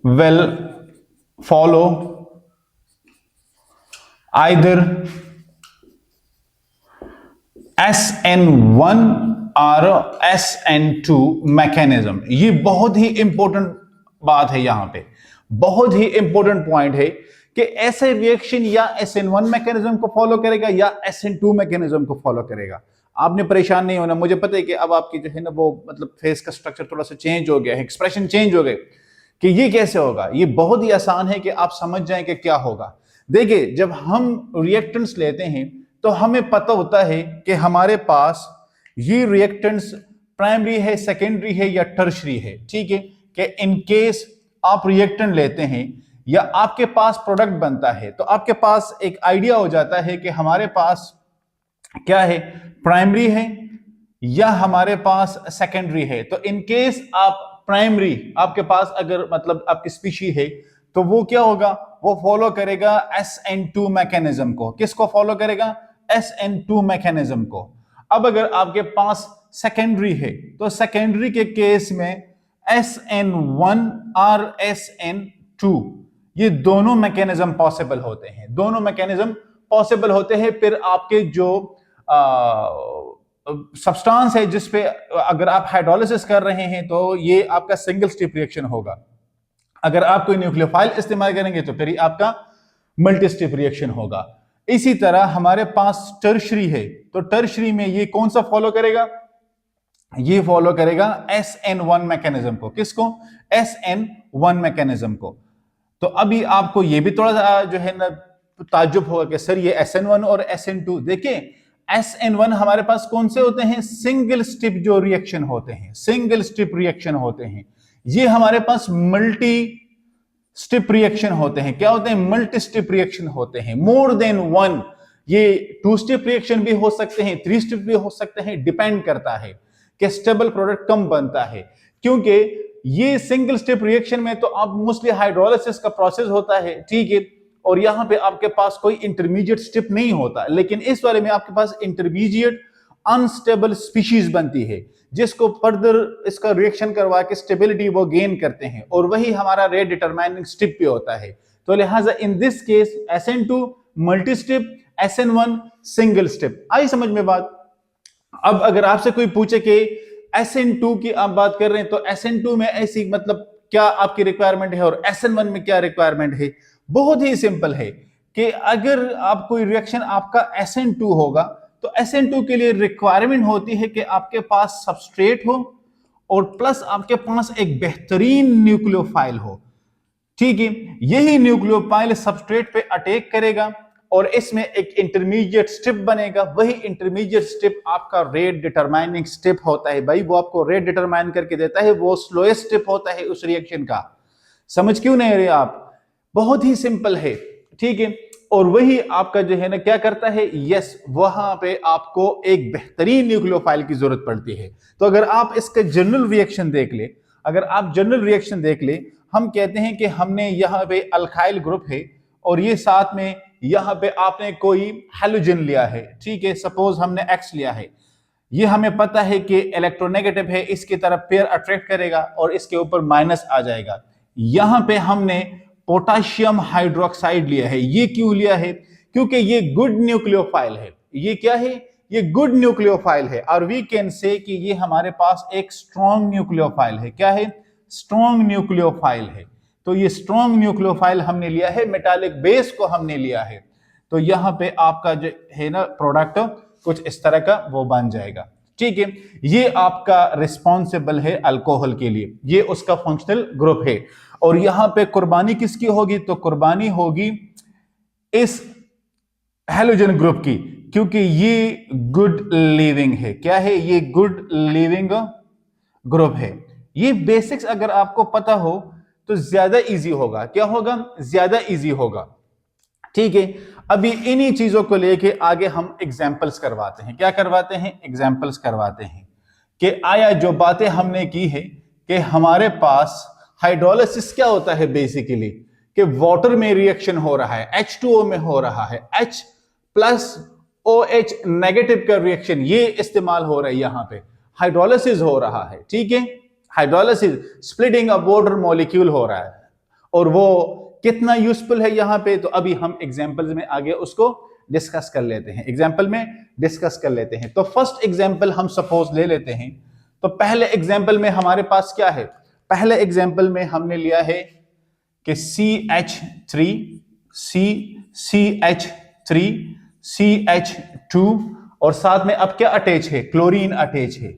will follow either SN1 और SN2 मैकेनिज्म। ये बहुत ही इंपॉर्टेंट बात है, यहां पे बहुत ही इंपॉर्टेंट पॉइंट है कि ऐसे रिएक्शन या SN1 मैकेनिज्म को फॉलो करेगा या SN2 मैकेनिज्म को फॉलो करेगा। आपने परेशान नहीं होना, मुझे पता है कि अब आपकी जो है ना वो मतलब फेस का स्ट्रक्चर थोड़ा सा चेंज हो गया है, एक्सप्रेशन चेंज हो गए कि ये कैसे होगा। ये बहुत ही आसान है कि आप समझ जाएं कि क्या होगा। देखिए जब हम रिएक्टेंट्स लेते हैं तो हमें पता होता है कि हमारे पास ये रिएक्टेंट्स प्राइमरी है, सेकेंडरी है या टर्शरी है, ठीक है, कि इन केस आप रिएक्टेंट लेते हैं या आपके पास प्रोडक्ट बनता है तो आपके पास एक आइडिया हो जाता है कि हमारे पास क्या है, प्राइमरी है या हमारे पास सेकेंडरी है। तो इन केस आप प्राइमरी, आपके पास अगर मतलब आपकी स्पीशी है तो वो क्या होगा? वो फॉलो करेगा SN2 मैकेनिज्म को। किसको फॉलो करेगा? SN2 मैकेनिज्म को। अब अगर आपके पास सेकेंडरी है तो सेकेंडरी के केस में SN1 और SN2 ये दोनों मैकेनिज्म पॉसिबल होते हैं, दोनों मैकेनिज्म पॉसिबल होते हैं। फिर आपके जो सब्सटेंस है जिसपे अगर आप हाइड्रोलिसिस कर रहे हैं तो ये आपका सिंगल स्टेप रिएक्शन होगा। अगर आप कोई न्यूक्लियोफाइल इस्तेमाल करेंगे तो फिर आपका मल्टी स्टेप रिएक्शन होगा। इसी तरह हमारे पास टर्शरी है, तो टर्शरी में ये कौन सा फॉलो करेगा? ये फॉलो करेगा SN1 मैकेनिज्म को। किसको? SN1 मैकेनिज्म को। तो अभी आपको ये भी थोड़ा सा जो है ना ताज्जुब होगा कि सर ये SN1 और SN2, देखिए SN1 हमारे पास कौन से होते हैं? सिंगल स्टेप जो रिएक्शन होते हैं, सिंगल स्टेप रिएक्शन होते हैं। ये हमारे पास मल्टी स्टेप रिएक्शन होते हैं। क्या होते हैं? मल्टी स्टेप रिएक्शन होते हैं, मोर देन वन। ये 2 स्टेप रिएक्शन भी हो सकते हैं, 3 स्टेप भी हो सकते हैं, डिपेंड करता है कि स्टेबल प्रोडक्ट कम बनता है। क्योंकि ये सिंगल स्टेप रिएक्शन में तो आप मोस्टली हाइड्रोलिसिस का प्रोसेस होता है, ठीक है, और यहां पे आपके पास कोई इंटरमीडिएट स्टेप नहीं होता। लेकिन इस वाले में आपके पास इंटरमीडिएट अनस्टेबल स्पीशीज बनती है, जिसको फर्दर इसका रिएक्शन करवा के स्टेबिलिटी वो गेन करते हैं, और वही हमारा रेट डिटरमाइनिंग स्टेप पे होता है। तो लिहाजा in this case SN2 multi step, SN1 single step. आई समझ में बात? अब अगर आपसे कोई पूछे कि SN2 की आप बात कर रहे हैं तो SN2 में ऐसी मतलब क्या आपकी रिक्वायरमेंट है और SN1 में क्या रिक्वायरमेंट है? बहुत ही सिंपल है कि अगर आप कोई रिएक्शन आपका SN2 होगा तो SN2 के लिए रिक्वायरमेंट होती है कि आपके पास सबस्ट्रेट हो और प्लस आपके पास एक बेहतरीन न्यूक्लियोफाइल हो, ठीक है। यही न्यूक्लियोफाइल सबस्ट्रेट पे अटैक करेगा और इसमें एक इंटरमीडिएट स्टेप बनेगा। वही इंटरमीडिएट स्टेप आपका रेट डिटरमाइनिंग स्टेप होता है भाई, वो आपको रेट डिटरमाइन करके देता है, वो स्लोएस्ट स्टेप होता है उस रिएक्शन का। समझ क्यों नहीं रहे आप? बहुत ही सिंपल है, ठीक है। और वही आपका जो है ना क्या करता है, यस, वहां पे आपको एक बेहतरीन न्यूक्लियोफाइल की जरूरत पड़ती है। तो अगर आप इसका जनरल रिएक्शन देख ले, अगर आप जनरल रिएक्शन देख ले, हम कहते हैं कि हमने यहाँ पे अल्काइल ग्रुप है और ये साथ में यहाँ पे आपने कोई हैलोजन लिया है, ठीक है, सपोज हमने X लिया है। ये हमें पता है कि इलेक्ट्रोनेगेटिव है, इसकी तरफ पेयर अट्रैक्ट करेगा और इसके ऊपर माइनस आ जाएगा। यहां पे हमने पोटाशियम हाइड्रोक्साइड लिया है। ये क्यों लिया है? क्योंकि ये गुड न्यूक्लियोफाइल है। ये क्या है? ये गुड न्यूक्लियोफाइल है, और वी कैन से कि ये हमारे पास एक स्ट्रॉन्ग न्यूक्लियोफाइल है। क्या है? स्ट्रॉन्ग न्यूक्लियोफाइल है। तो ये स्ट्रॉन्ग न्यूक्लियोफाइल हमने लिया है, मेटालिक बेस को हमने लिया है। तो यहां पे आपका जो है ना प्रोडक्ट कुछ इस तरह का वो बन जाएगा, ठीक है। ये आपका रिस्पॉन्सिबल है अल्कोहल के लिए, ये उसका फंक्शनल ग्रुप है। और यहां पे कुर्बानी किसकी होगी? तो कुर्बानी होगी इस हैलोजन ग्रुप की, क्योंकि ये गुड लिविंग है। क्या है? ये गुड लिविंग ग्रुप है। ये बेसिक्स अगर आपको पता हो तो ज्यादा इजी होगा। क्या होगा? ज्यादा इजी होगा, ठीक है। अभी इन्हीं चीजों को लेके आगे हम एग्जाम्पल्स करवाते हैं। क्या करवाते हैं? एग्जाम्पल्स करवाते हैं कि आया जो बातें हमने की है कि हमारे पास हाइड्रोलिसिस क्या होता है बेसिकली, कि वाटर में रिएक्शन हो रहा है, H2O में हो रहा है, H प्लस OH नेगेटिव का रिएक्शन ये इस्तेमाल हो रहा है, यहां पे हाइड्रोलिसिस हो रहा है, ठीक है। Hydrolysis splitting of water molecule हो रहा है, और वो कितना यूजफुल है यहां पे, तो अभी हम एग्जांपल्स में आगे उसको डिस्कस कर लेते हैं। एग्जांपल में डिस्कस कर लेते हैं। तो फर्स्ट एग्जांपल हम सपोज ले लेते हैं। तो पहले एग्जांपल में हमारे पास क्या है? पहले एग्जांपल में हमने लिया है कि CH3 CH3 CH2 और साथ में अब क्या अटैच है? क्लोरीन अटैच है।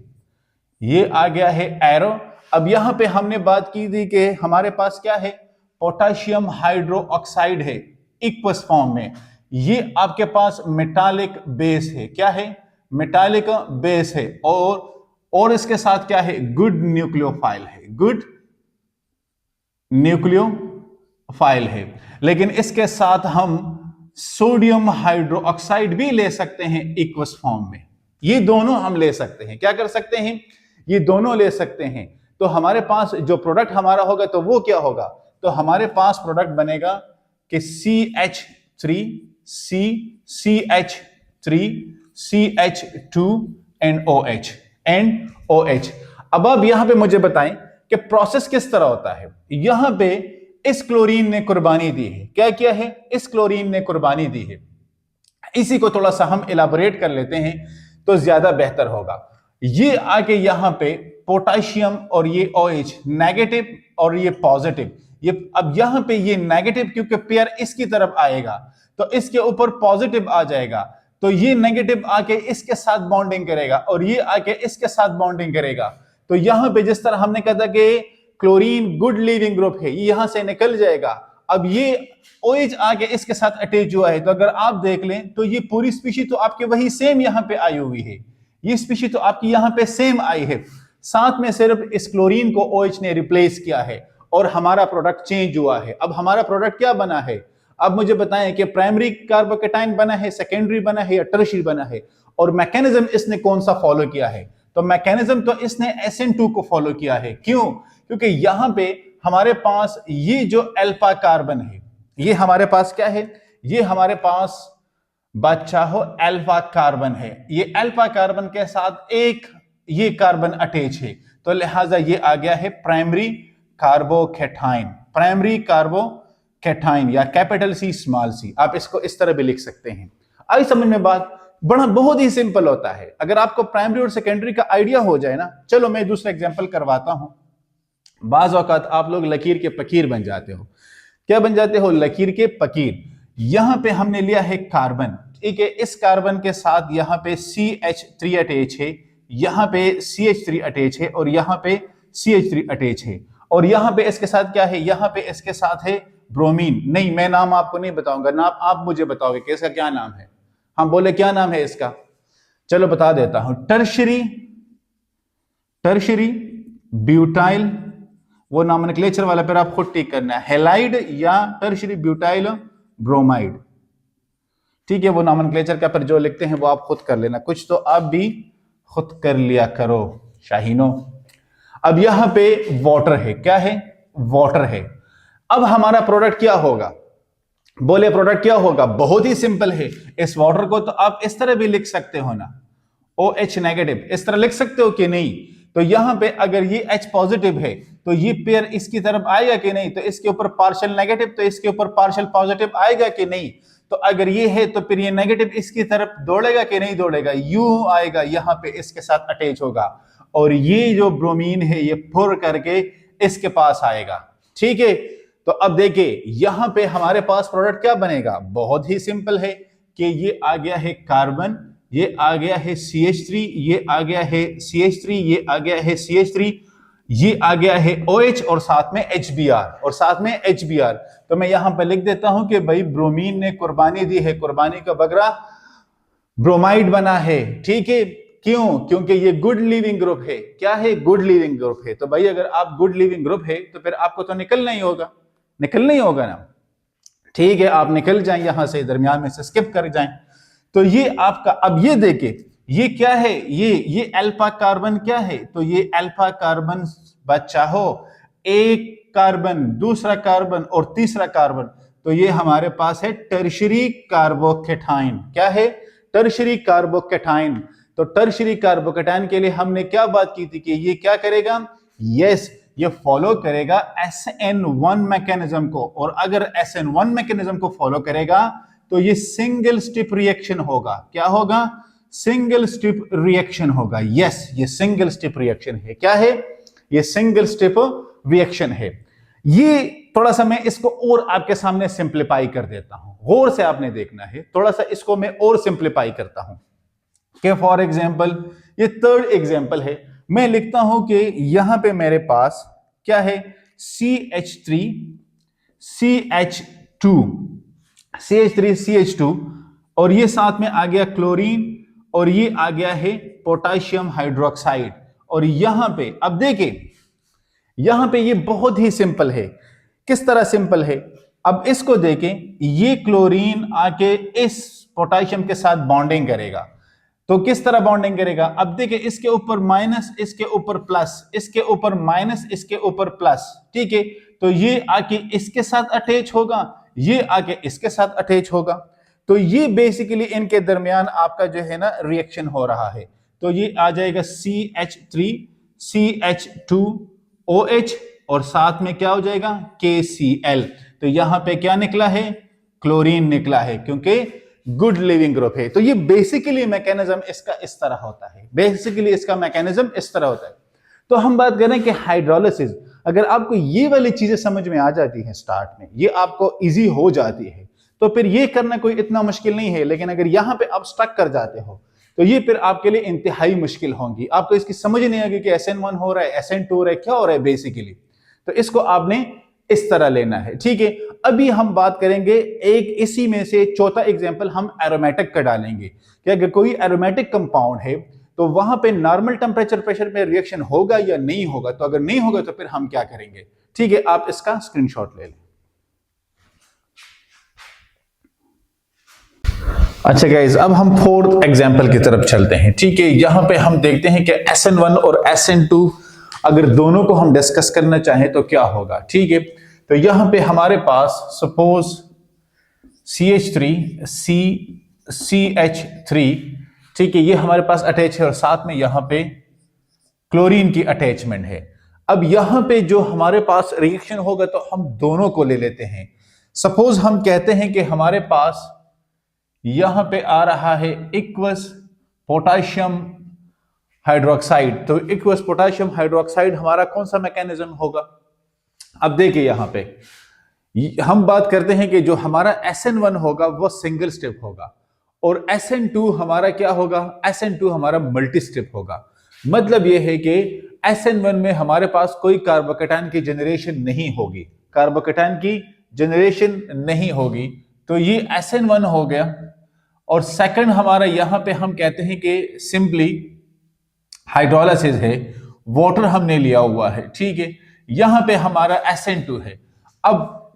ये आ गया है एरो। अब यहां पे हमने बात की थी कि हमारे पास क्या है? पोटाशियम हाइड्रोक्साइड है इक्वस फॉर्म में। ये आपके पास मेटालिक बेस है। क्या है? मेटालिक बेस है। और इसके साथ क्या है? गुड न्यूक्लियोफाइल है, गुड न्यूक्लियोफाइल है। लेकिन इसके साथ हम सोडियम हाइड्रोक्साइड भी ले सकते हैं इक्वस फॉर्म में। ये दोनों हम ले सकते हैं। क्या कर सकते हैं? ये दोनों ले सकते हैं। तो हमारे पास जो प्रोडक्ट हमारा होगा तो वो क्या होगा? तो हमारे पास प्रोडक्ट बनेगा कि CH3 CH2 एंड OH। अब यहां पे मुझे बताएं कि प्रोसेस किस तरह होता है। यहां पे इस क्लोरीन ने कुर्बानी दी है। क्या किया है? इस क्लोरीन ने कुर्बानी दी है। इसी को थोड़ा सा हम इलाबोरेट कर लेते हैं तो ज्यादा बेहतर होगा। ये आके यहां पे पोटेशियम और ये OH नेगेटिव और ये पॉजिटिव, ये अब यहां पे ये नेगेटिव क्योंकि पेयर इसकी तरफ आएगा तो इसके ऊपर पॉजिटिव आ जाएगा, तो ये नेगेटिव आके इसके साथ बॉन्डिंग करेगा और ये आके इसके साथ बॉन्डिंग करेगा। तो यहां पे जिस तरह हमने कहा था कि क्लोरीन गुड लीविंग ग्रुप है, ये यहां से निकल जाएगा। अब ये OH आके इसके साथ अटैच हुआ है, तो अगर आप देख लें तो ये पूरी स्पीशी तो आपके वही सेम यहां पे आई हुई है, ये स्पीशी तो आपकी यहां पे सेम आई है, साथ में सिर्फ इस क्लोरीन को OH ने रिप्लेस किया है और हमारा प्रोडक्ट चेंज हुआ है। अब हमारा प्रोडक्ट क्या बना है, अब मुझे बताएं कि प्राइमरी कार्बोकेटाइन बना है, सेकेंडरी बना है या टर्शियरी बना है, और मैकेनिज्म इसने कौन सा फॉलो किया है? तो मैकेनिज्म तो इसने SN2 को फॉलो किया है। क्यों? क्योंकि यहां पे हमारे पास ये जो अल्फा कार्बन है, ये हमारे पास क्या है, ये हमारे पास बच्चा हो अल्फा कार्बन है, ये अल्फा कार्बन के साथ एक ये कार्बन अटैच है, तो लिहाजा ये आ गया है प्राइमरी कार्बोकेटाइन, प्राइमरी कार्बोकेटाइन या कैपिटल C स्मॉल c, आप इसको इस तरह भी लिख सकते हैं। आई समझ में बात? बड़ा बहुत ही सिंपल होता है, अगर आपको प्राइमरी और सेकेंडरी का आइडिया हो जाए ना। चलो मैं दूसरा एग्जांपल करवाता हूं। बाज औकात आप लोग लकीर के फकीर बन जाते हो। क्या बन जाते हो? लकीर के फकीर। यहां पे हमने लिया है कार्बन, ठीक है, इस कार्बन के साथ यहां पे CH3 अटैच है, यहां पे CH3 अटैच है और यहां पे CH3 अटैच है, और यहां पे इसके साथ क्या है, यहां पे इसके साथ है ब्रोमीन। नहीं, मैं नाम आपको नहीं बताऊंगा, नाम आप मुझे बताओगे कि इसका क्या नाम है। हम बोले क्या नाम है इसका? चलो बता देता हूं, टर्शरी ब्यूटाइल, वो नॉमेनक्लेचर वाला फिर आप खुद टिक करना है, हेलाइड या टर्शरी ब्यूटाइल ब्रोमाइड, ठीक है। वो नॉमेनक्लेचर का फिर जो लिखते हैं वो आप खुद कर लेना, कुछ तो आप भी खुद कर लिया करो शाहीनो। अब यहां पे वाटर है, क्या है? वाटर है। अब हमारा प्रोडक्ट क्या होगा? बोले प्रोडक्ट क्या होगा? बहुत ही सिंपल है। इस वाटर को तो आप इस तरह भी लिख सकते हो ना, OH नेगेटिव, इस तरह लिख सकते हो कि नहीं? तो यहां पे अगर ये H पॉजिटिव है तो ये पेयर इसकी तरफ आएगा कि नहीं? तो इसके ऊपर पार्शियल नेगेटिव तो इसके ऊपर पार्शियल पॉजिटिव आएगा कि नहीं? तो अगर ये है तो फिर ये नेगेटिव इसकी तरफ दौड़ेगा कि नहीं दौड़ेगा? यूं आएगा, यहां पे इसके साथ अटैच होगा और ये जो ब्रोमीन है ये फुर करके इसके पास आएगा, ठीक है। तो अब देखिए यहां पे हमारे पास प्रोडक्ट क्या बनेगा? बहुत ही सिंपल है कि ये आ गया है कार्बन, ये आ गया है CH3, ये आ गया है CH3, ये आ गया है CH3, ये आ गया है OH और साथ में HBr और साथ में HBr। तो मैं यहां पर लिख देता हूं कि भाई ब्रोमीन ने कुर्बानी दी है, कुर्बानी का बकरा ब्रोमाइड बना है, ठीक है। क्यों? क्योंकि ये गुड लिविंग ग्रुप है। क्या है? गुड लिविंग ग्रुप है। तो भाई अगर आप गुड लिविंग ग्रुप है तो फिर आपको तो निकलना ही होगा, निकलना ही होगा ना, ठीक है। आप निकल जाएं यहां से, दरमियान में से स्किप कर जाएं। तो ये आपका, अब ये देखिए ये क्या है, ये अल्फा कार्बन क्या है? तो ये अल्फा कार्बन बच्चा हो, एक कार्बन, दूसरा कार्बन और तीसरा कार्बन, तो ये हमारे पास है टर्शरी कार्बोकेटाइन। क्या है? Tertiary carbocation. तो टर्शरी कार्बोकेटाइन के लिए हमने क्या बात की थी कि ये क्या करेगा? यस, ये फॉलो करेगा SN1 मैकेनिज्म को, और अगर SN1 मैकेनिज्म को फॉलो करेगा तो ये सिंगल स्टेप रिएक्शन होगा। क्या होगा? सिंगल स्टेप रिएक्शन होगा। यस, ये सिंगल स्टेप रिएक्शन है। क्या है? ये सिंगल स्टेप रिएक्शन है। ये थोड़ा सा मैं इसको और आपके सामने सिंप्लीफाई कर देता हूं, गौर से आपने देखना है। थोड़ा सा इसको मैं और सिंप्लीफाई करता हूं कि फॉर एग्जांपल ये थर्ड एग्जांपल है, मैं लिखता हूं कि यहां पे मेरे पास क्या है? CH3 CH2 और ये साथ में आ गया क्लोरीन और ये आ गया है पोटेशियम हाइड्रोक्साइड। और यहां पे अब देखिए, यहां पे ये बहुत ही सिंपल है। किस तरह सिंपल है? अब इसको देखें, ये क्लोरीन आके इस पोटेशियम के साथ बॉन्डिंग करेगा। तो किस तरह बॉन्डिंग करेगा? अब देखिए, इसके ऊपर माइनस, इसके ऊपर प्लस, इसके ऊपर माइनस, इसके ऊपर प्लस, ठीक है। तो ये आके इसके साथ अटैच होगा, ये आके इसके साथ अटैच होगा। तो ये बेसिकली इनके दरमियान आपका जो है ना रिएक्शन हो रहा है। तो ये आ जाएगा CH3 CH2OH और साथ में क्या हो जाएगा? KCl। तो यहां पे क्या निकला है? क्लोरीन निकला है, क्योंकि गुड लिविंग ग्रुप है। तो ये बेसिकली मैकेनिज्म इसका इस तरह होता है, बेसिकली इसका मैकेनिज्म इस तरह होता है। तो हम बात कर रहे हैं कि हाइड्रोलिसिस, अगर आपको ये वाली चीजें समझ में आ जाती हैं स्टार्ट में, ये आपको इजी हो जाती है, तो फिर ये करना कोई इतना मुश्किल नहीं है। लेकिन अगर यहां पे आप स्टक कर जाते हो तो ये फिर आपके लिए इंतहाई मुश्किल होंगी, आपको इसकी समझ नहीं आएगी कि SN1 हो रहा है, SN2 हो रहा है, क्या हो रहा है बेसिकली। तो इसको आपने इस तरह लेना है, ठीक है। अभी हम बात करेंगे एक इसी में से चौथा एग्जांपल हम एरोमेटिक का डालेंगे कि अगर कोई एरोमेटिक कंपाउंड है तो वहां पे नॉर्मल टेम्परेचर प्रेशर में रिएक्शन होगा या नहीं होगा। तो अगर नहीं होगा तो फिर हम क्या करेंगे, ठीक है। आप इसका स्क्रीनशॉट ले लें। अच्छा गाइज, अब हम फोर्थ एग्जांपल की तरफ चलते हैं, ठीक है। यहां पे हम देखते हैं कि SN1 और SN2 अगर दोनों को हम डिस्कस करना चाहें तो क्या होगा, ठीक है। तो यहां पे हमारे पास सपोज CH3 CH3, ठीक है, ये हमारे पास अटैच है और साथ में यहां पे क्लोरीन की अटैचमेंट है। अब यहां पे जो हमारे पास रिएक्शन होगा तो हम दोनों को ले लेते हैं। सपोज हम कहते हैं कि हमारे पास यहां पे आ रहा है इक्वस पोटाशियम हाइड्रोक्साइड। तो इक्वस पोटाशियम हाइड्रोक्साइड हमारा कौन सा मैकेनिज्म होगा। अब देखिए यहां पे हम बात करते हैं कि जो हमारा SN1 होगा वो सिंगल स्टेप होगा और SN2 हमारा क्या होगा, SN2 हमारा मल्टी स्टेप होगा। मतलब यह है कि SN1 में हमारे पास कोई कार्बोकेटायन की जनरेशन नहीं होगी, कार्बोकेटायन की जनरेशन नहीं होगी। तो ये SN1 हो गया। और सेकंड हमारा यहां पे हम कहते हैं कि सिंपली हाइड्रोलिसिस है, वाटर हमने लिया हुआ है, ठीक है। यहां पे हमारा SN2 है। अब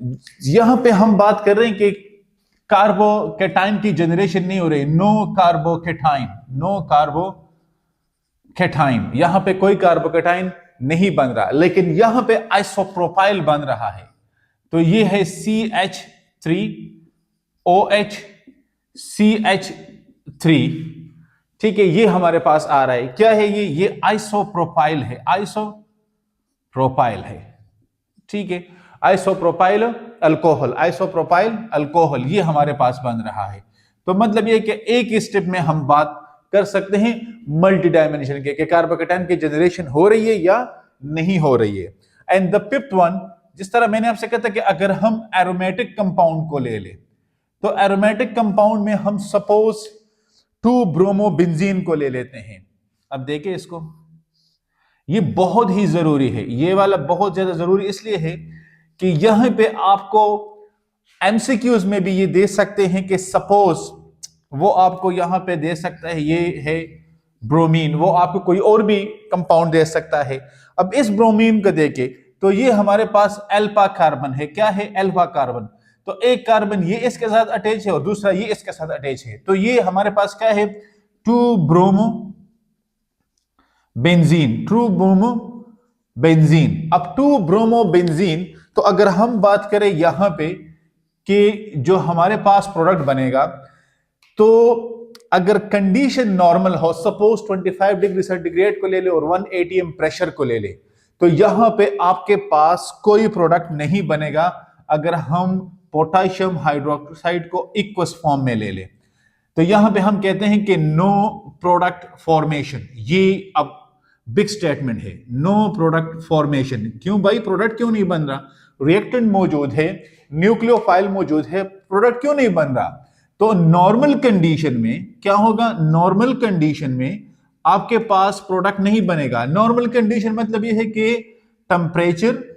यहां पे हम बात कर रहे हैं कि कार्बोकेटाइन की जनरेशन नहीं हो रही, नो कार्बोकेटाइन, नो कार्बोकेटाइन, यहां पे कोई कार्बोकेटाइन नहीं बन रहा, लेकिन यहां पे आइसोप्रोपाइल बन रहा है। तो ये है CH3OH CH3, ठीक है, ये हमारे पास आ रहा है। क्या है ये आइसोप्रोपाइल है, आइसोप्रोपाइल है, ठीक है, आइसोप्रोपाइल अल्कोहल, आइसोप्रोपाइल अल्कोहल ये हमारे पास बन रहा है। तो मतलब ये कि एक स्टेप में हम बात कर सकते हैं मल्टी डायमेंशन के कार्बोकेटाइन की जनरेशन हो रही है या नहीं हो रही है। एंड द फिफ्थ वन, जिस तरह मैंने आपसे कहा था कि अगर हम एरोमेटिक कंपाउंड को ले ले तो एरोमेटिक कंपाउंड में हम सपोज 2-ब्रोमोबेंजीन को ले लेते हैं। अब देखिए इसको, ये बहुत ही जरूरी है, ये वाला बहुत ज्यादा जरूरी इसलिए है कि यहां पे आपको एमसीक्यूज में भी ये दे सकते हैं कि सपोज वो आपको यहां पे दे सकता है ये है ब्रोमीन, वो आपको कोई और भी कंपाउंड दे सकता है। अब इस ब्रोमीन को देखे तो ये हमारे पास अल्फा कार्बन है, क्या है अल्फा कार्बन। तो एक कार्बन ये इसके साथ अटैच है और दूसरा ये इसके साथ अटैच है। तो ये हमारे पास क्या है 2-ब्रोमोबेंजीन, 2-ब्रोमोबेंजीन। अब 2-ब्रोमोबेंजीन, तो अगर हम बात करें यहां पे कि जो हमारे पास प्रोडक्ट बनेगा, तो अगर कंडीशन नॉर्मल हो, सपोज 25 डिग्री सेंटीग्रेड को ले ले और 1 atm प्रेशर को ले ले, तो यहां पे आपके पास कोई प्रोडक्ट नहीं बनेगा अगर हम पोटाशियम हाइड्रोक्साइड को इक्वस फॉर्म में ले ले। तो यहां पे हम कहते हैं कि नो प्रोडक्ट फॉर्मेशन। ये अब बिग स्टेटमेंट है, नो प्रोडक्ट फॉर्मेशन। क्यों भाई, प्रोडक्ट क्यों नहीं बन रहा, रिएक्टेंट मौजूद है, न्यूक्लियोफाइल मौजूद है, प्रोडक्ट क्यों नहीं बन रहा। तो नॉर्मल कंडीशन में क्या होगा, नॉर्मल कंडीशन में आपके पास प्रोडक्ट नहीं बनेगा। नॉर्मल कंडीशन मतलब यह है कि टेम्परेचर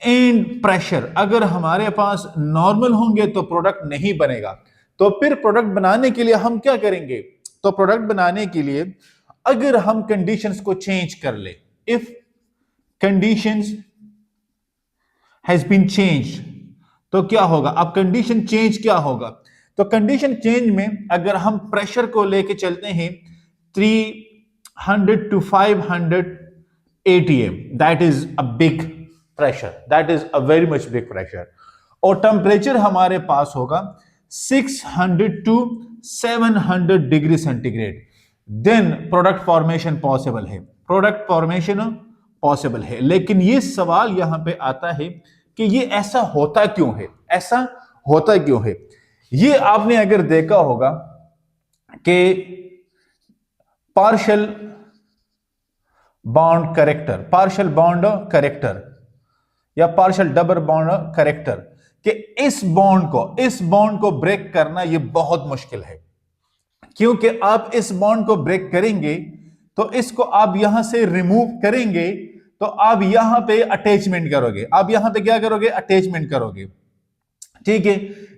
एंड प्रेशर अगर हमारे पास नॉर्मल होंगे तो प्रोडक्ट नहीं बनेगा। तो फिर प्रोडक्ट बनाने के लिए हम क्या करेंगे, तो प्रोडक्ट बनाने के लिए अगर हम कंडीशंस को चेंज कर ले, if conditions has been changed, तो क्या होगा। अब कंडीशन चेंज क्या होगा, तो कंडीशन चेंज में अगर हम प्रेशर को लेके चलते हैं 300 to 500 atm, that is a big pressure, that is a very much big pressure. और टेम्परेचर हमारे पास होगा 600 to 700 degree centigrade, then product formation possible है, प्रोडक्ट फॉर्मेशन पॉसिबल है। लेकिन ये सवाल यहां पे आता है कि ये ऐसा होता क्यों है, ऐसा होता क्यों है। ये आपने अगर देखा होगा कि पार्शियल बॉन्ड करेक्टर या पार्शियल डबल बॉन्ड करेक्टर, कि इस बॉन्ड को ब्रेक करना ये बहुत मुश्किल है, क्योंकि आप इस बॉन्ड को ब्रेक करेंगे तो इसको आप यहां से रिमूव करेंगे तो आप यहां पे अटैचमेंट करोगे, आप यहां पे क्या करोगे, अटैचमेंट करोगे, ठीक है।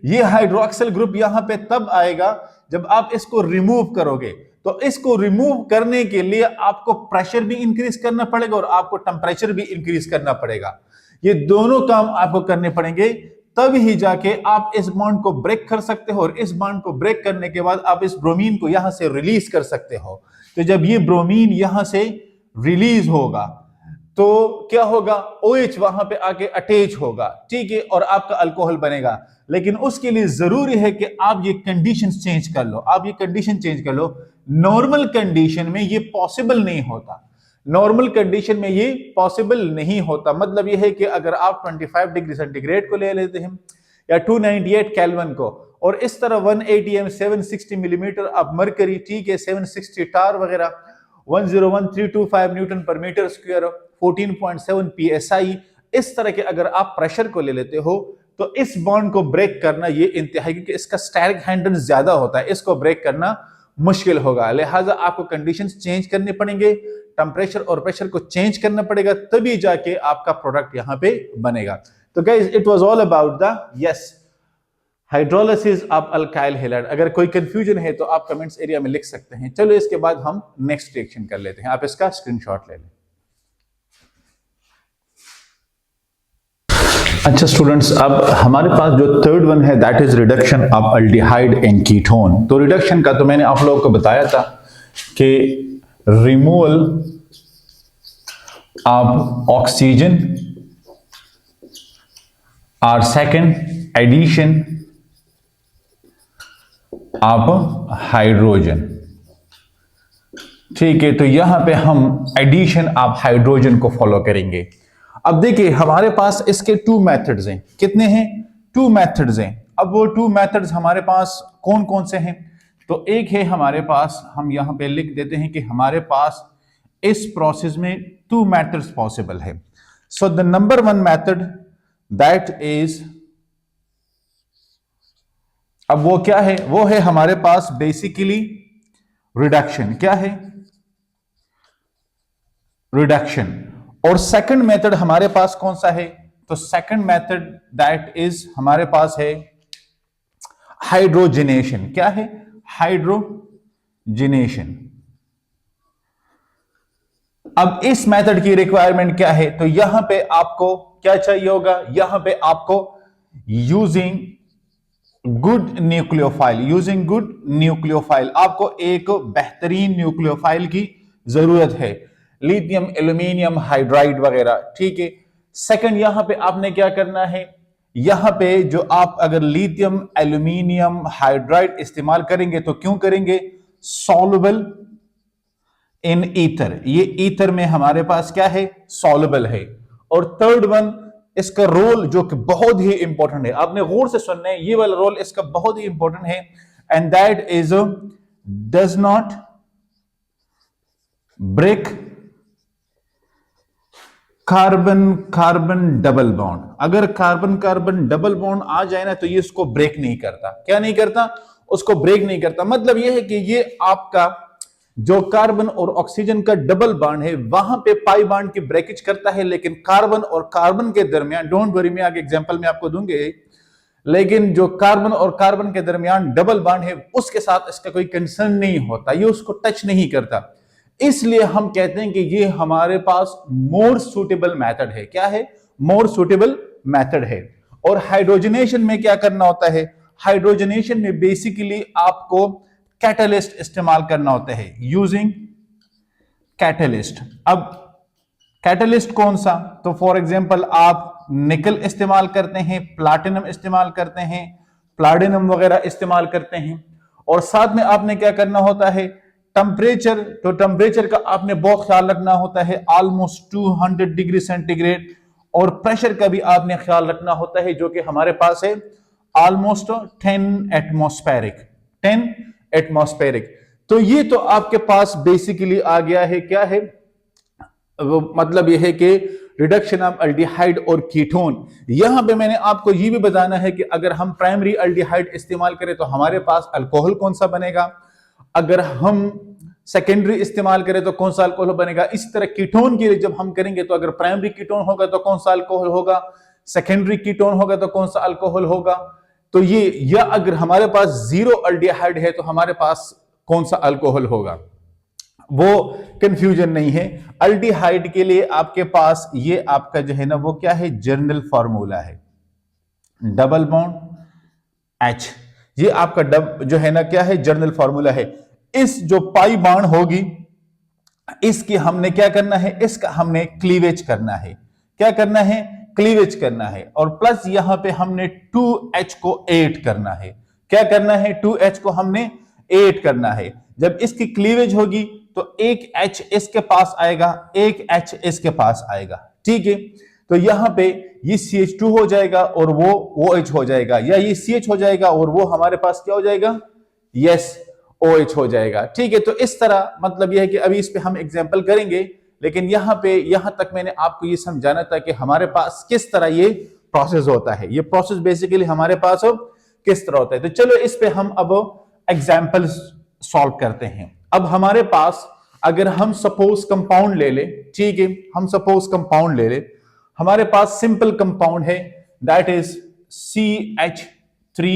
ये हाइड्रोक्सिल ग्रुप यहां पे तब आएगा जब आप इसको रिमूव करोगे। तो इसको रिमूव करने के लिए आपको प्रेशर भी इंक्रीज करना पड़ेगा और आपको टेंपरेचर भी इंक्रीज करना पड़ेगा। ये दोनों काम आपको करने पड़ेंगे, तब ही जाके आप इस बॉन्ड को ब्रेक कर सकते हो, और इस बॉन्ड को ब्रेक करने के बाद आप इस ब्रोमीन को यहां से रिलीज कर सकते हो। तो जब ये ब्रोमीन यहां से रिलीज होगा तो क्या होगा, OH वहां पे आके अटैच होगा, ठीक है, और आपका अल्कोहल बनेगा। लेकिन उसके लिए जरूरी है कि आप ये कंडीशन चेंज कर लो, आप ये कंडीशन चेंज कर लो। नॉर्मल कंडीशन में ये पॉसिबल नहीं होता, नॉर्मल कंडीशन में ये पॉसिबल नहीं होता। मतलब ये है कि अगर आप 25 डिग्री सेंटीग्रेड को ले लेते हैं या 298 केल्विन को, और इस तरह 180 m 760 मिलीमीटर आप मरकरी, ठीक है, 760 टार वगैरह, 101325 न्यूटन पर मीटर स्क्वायर, 14.7 psi, इस तरह के अगर आप प्रेशर को ले लेते हो तो इस बॉन्ड को ब्रेक करना ये इंतहाई, क्योंकि इसका स्टैटिक हैंडल ज्यादा होता है, इसको ब्रेक करना मुश्किल होगा। लिहाजा आपको कंडीशंस चेंज करने पड़ेंगे, टेंपरेचर और प्रेशर को चेंज करना पड़ेगा, तभी जाके आपका प्रोडक्ट यहां पे बनेगा। तो guys, it was all about the hydrolysis of alkyl halide. अगर कोई कंफ्यूजन है तो आप कमेंट्स एरिया में लिख सकते हैं। चलो इसके बाद हम नेक्स्ट रिएक्शन कर लेते हैं, आप इसका स्क्रीनशॉट ले लें। अच्छा स्टूडेंट्स, अब हमारे पास जो थर्ड वन है that is reduction of aldehyde and ketone. तो रिडक्शन का तो मैंने आप लोगों को बताया था कि रिमूवल ऑफ ऑक्सीजन और सेकंड एडिशन ऑफ हाइड्रोजन, ठीक है। तो यहां पे हम एडिशन ऑफ हाइड्रोजन को फॉलो करेंगे। अब देखिए हमारे पास इसके 2 मेथड्स हैं। कितने हैं? 2 मेथड्स हैं। अब वो 2 मेथड्स हमारे पास कौन कौन से हैं? तो एक है हमारे पास, हम यहां पे लिख देते हैं कि हमारे पास इस प्रोसेस में 2 मेथड्स पॉसिबल है। So the number 1 method that is, अब वो क्या है? वो है हमारे पास बेसिकली रिडक्शन। क्या है? रिडक्शन। और सेकंड मेथड हमारे पास कौन सा है? तो सेकंड मेथड दैट इज हमारे पास है हाइड्रोजनेशन। क्या है? हाइड्रोजनेशन। अब इस मेथड की रिक्वायरमेंट क्या है? तो यहां पे आपको क्या चाहिए होगा? यहां पे आपको यूजिंग गुड न्यूक्लियोफाइल, आपको एक बेहतरीन न्यूक्लियोफाइल की जरूरत है, लिथियम एल्यूमिनियम हाइड्राइड वगैरह, ठीक है। सेकंड, यहां पे आपने क्या करना है? यहां पे जो आप अगर लिथियम एल्यूमिनियम हाइड्राइड इस्तेमाल करेंगे तो क्यों करेंगे? सॉल्युबल इन ईथर, ये ईथर में हमारे पास क्या है? सॉल्युबल है। और थर्ड वन, इसका रोल जो कि बहुत ही इंपॉर्टेंट है, आपने गौर से सुनना है, ये वाला रोल इसका बहुत ही इंपॉर्टेंट है, and that is does not break carbon carbon double bond. अगर कार्बन कार्बन डबल बॉन्ड आ जाए ना तो ये इसको ब्रेक नहीं करता। क्या नहीं करता? उसको ब्रेक नहीं करता। मतलब ये है कि ये आपका जो कार्बन और ऑक्सीजन का डबल बॉन्ड है वहां पे पाई बॉन्ड की ब्रेकेज करता है, लेकिन कार्बन और कार्बन के दरमियान, डोंट वरी, मैं आगे एग्जांपल में आपको दूंगे, लेकिन जो कार्बन और कार्बन के दरमियान डबल बॉन्ड है उसके साथ इसका कोई कंसर्न नहीं होता, ये उसको टच नहीं करता। इसलिए हम कहते हैं कि ये हमारे पास मोर सूटेबल मेथड है। क्या है? मोर सूटेबल मेथड है। और हाइड्रोजनेशन में क्या करना होता है? हाइड्रोजनेशन में बेसिकली आपको कैटलिस्ट इस्तेमाल करना होता है, यूजिंग कैटलिस्ट। अब कैटलिस्ट कौन सा? तो फॉर एग्जांपल आप निकल इस्तेमाल करते हैं, प्लैटिनम इस्तेमाल करते हैं, प्लैटिनम वगैरह इस्तेमाल करते हैं। और साथ में आपने क्या करना होता है? टेम्परेचर, तो टेम्परेचर का आपने बहुत ख्याल रखना होता है, ऑलमोस्ट 200 डिग्री सेंटीग्रेड। और प्रेशर का भी आपने ख्याल रखना होता है जो कि हमारे पास है ऑलमोस्ट 10 एटमॉस्फेरिक, 10 एटमॉस्फेरिक। तो ये तो आपके पास बेसिकली आ गया है, क्या है मतलब यह है कि रिडक्शन ऑफ अल्डिहाइड और कीटोन। यहां पे मैंने आपको ये भी बताना है कि अगर हम प्राइमरी अल्डिहाइड इस्तेमाल करें तो हमारे पास अल्कोहल कौन सा बनेगा, अगर हम सेकेंडरी इस्तेमाल करें तो कौन सा अल्कोहल बनेगा। इस तरह कीटोन के लिए जब हम करेंगे तो अगर प्राइमरी कीटोन होगा तो कौन सा अल्कोहल होगा, सेकेंडरी कीटोन होगा तो कौन सा अल्कोहल होगा। तो ये, या अगर हमारे पास जीरो अल्डिहाइड है तो हमारे पास कौन सा अल्कोहल होगा, वो कंफ्यूजन नहीं है। अल्डिहाइड के लिए आपके पास ये आपका जो है ना वो क्या है, जनरल फार्मूला है, डबल बॉन्ड H। ये आपका जो है ना क्या है, जनरल फार्मूला है। इस जो पाई बॉन्ड होगी इसकी हमने क्या करना है, इसका हमने क्लीवेज करना है। क्या करना है, क्लीवेज करना है। और प्लस यहां पे हमने 2H को ऐड करना है। क्या करना है, 2H को हमने ऐड करना है। जब इसकी क्लीवेज होगी तो एक H इसके पास आएगा, एक H इसके पास आएगा, ठीक है। तो यहां पे ये CH2 हो जाएगा और वो OH हो जाएगा, या ये CH हो जाएगा और वो हमारे पास क्या हो जाएगा, यस OH हो जाएगा, ठीक है। तो इस तरह मतलब यह है कि अभी इस पे हम एग्जांपल करेंगे, लेकिन यहां तक मैंने आपको ये समझाना था कि हमारे पास किस तरह ये प्रोसेस होता है। ये प्रोसेस बेसिकली हमारे पास किस तरह होता है। तो चलो इस पे हम अब एग्जांपल सॉल्व करते हैं। अब हमारे पास अगर हम सपोज कंपाउंड ले ले, ठीक है, हम सपोज कंपाउंड ले ले, हमारे पास सिंपल कंपाउंड है, that is CH3,